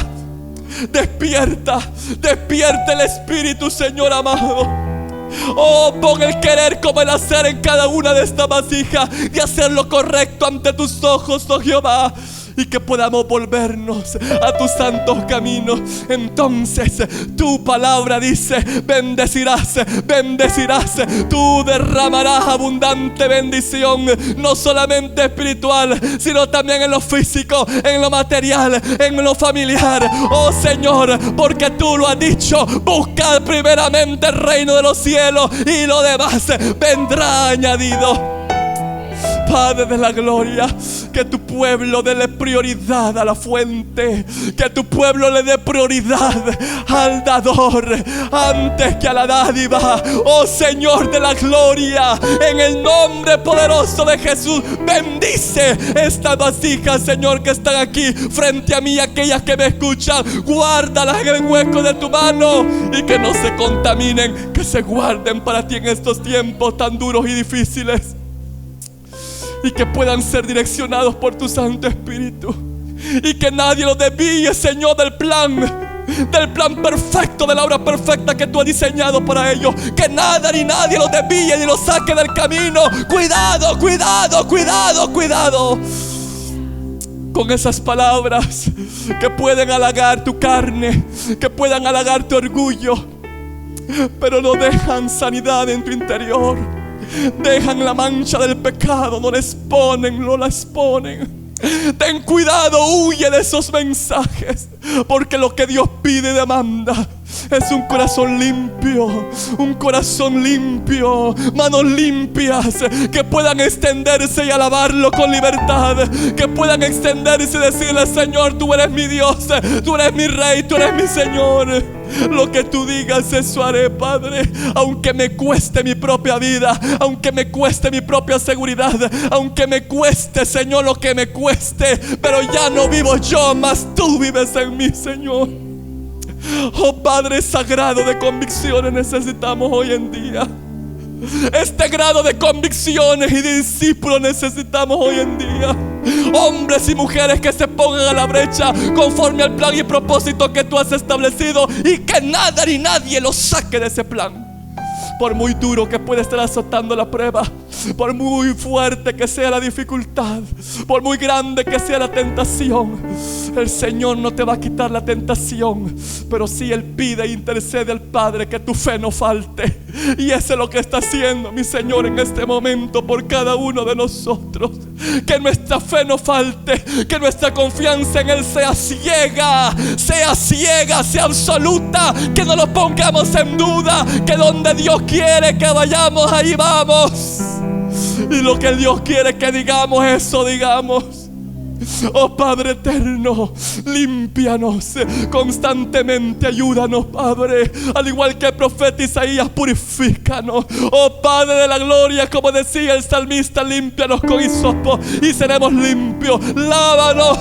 despierta el Espíritu, Señor amado. Oh, pon el querer como el hacer en cada una de estas vasijas, y hacer lo correcto ante tus ojos, oh Jehová, y que podamos volvernos a tus santos caminos. Entonces tu palabra dice: bendecirás, tú derramarás abundante bendición, no solamente espiritual, sino también en lo físico, en lo material, en lo familiar. Oh Señor, porque tú lo has dicho: buscad primeramente el reino de los cielos y lo demás vendrá añadido. Padre de la gloria, que tu pueblo dé prioridad a la fuente, que tu pueblo le dé prioridad al dador antes que a la dádiva. Oh Señor de la gloria, en el nombre poderoso de Jesús, bendice estas vasijas, Señor, que están aquí frente a mí, aquellas que me escuchan. Guárdalas en el hueco de tu mano y que no se contaminen, que se guarden para ti en estos tiempos tan duros y difíciles, y que puedan ser direccionados por tu Santo Espíritu, y que nadie los desvíe, Señor, del plan perfecto, de la obra perfecta que tú has diseñado para ellos. Que nada ni nadie los desvíe ni los saque del camino. Cuidado con esas palabras que pueden halagar tu carne, que puedan halagar tu orgullo, pero no dejan sanidad en tu interior. Dejan la mancha del pecado, no la exponen. Ten cuidado, huye de esos mensajes, porque lo que Dios pide y demanda es un corazón limpio, manos limpias, que puedan extenderse y alabarlo con libertad, que puedan extenderse y decirle: Señor, tú eres mi Dios, tú eres mi Rey, tú eres mi Señor. Lo que tú digas, eso haré, Padre. Aunque me cueste mi propia vida, aunque me cueste mi propia seguridad, aunque me cueste, Señor, lo que me cueste, pero ya no vivo yo, mas tú vives en mí, Señor. Oh Padre sagrado, de convicciones necesitamos hoy en día. Este grado de convicciones y de discípulos necesitamos hoy en día. Hombres y mujeres que se pongan a la brecha conforme al plan y propósito que tú has establecido, y que nada ni nadie los saque de ese plan. Por muy duro que pueda estar azotando la prueba, por muy fuerte que sea la dificultad, por muy grande que sea la tentación, el Señor no te va a quitar la tentación, pero sí Él pide e intercede al Padre que tu fe no falte. Y eso es lo que está haciendo mi Señor en este momento por cada uno de nosotros. Que nuestra fe no falte, que nuestra confianza en Él sea ciega, sea absoluta, que no lo pongamos en duda, que donde Dios quiere que vayamos, ahí vamos, y lo que Dios quiere que digamos, eso digamos. Oh Padre eterno, límpianos constantemente, ayúdanos, Padre. Al igual que el profeta Isaías, purifícanos. Oh Padre de la gloria, como decía el salmista: límpianos con hisopo y seremos limpios. Lávanos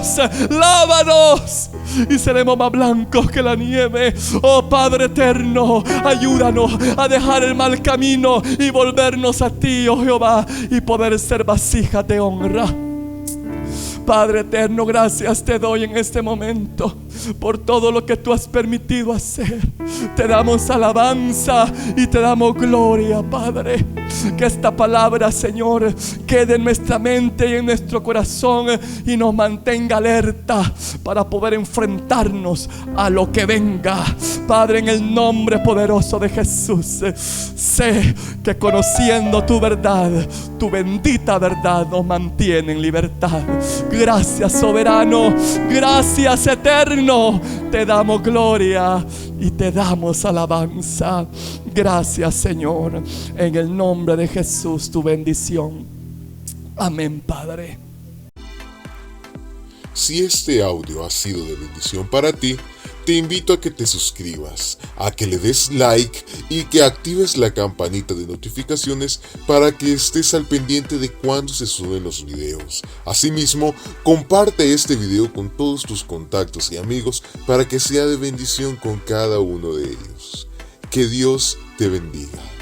y seremos más blancos que la nieve. Oh Padre eterno, ayúdanos a dejar el mal camino y volvernos a ti, oh Jehová, y poder ser vasijas de honra. Padre eterno, gracias te doy en este momento por todo lo que tú has permitido hacer. Te damos alabanza y te damos gloria, Padre. Que esta palabra, Señor, quede en nuestra mente y en nuestro corazón y nos mantenga alerta para poder enfrentarnos a lo que venga. Padre, en el nombre poderoso de Jesús, sé que conociendo tu verdad, tu bendita verdad, nos mantiene en libertad. Gracias, soberano. Gracias, eterno. Te damos gloria y te damos alabanza. Gracias, Señor. En el nombre de Jesús, tu bendición. Amén, Padre. Si este audio ha sido de bendición para ti, te invito a que te suscribas, a que le des like y que actives la campanita de notificaciones para que estés al pendiente de cuando se suben los videos. Asimismo, comparte este video con todos tus contactos y amigos para que sea de bendición con cada uno de ellos. Que Dios te bendiga.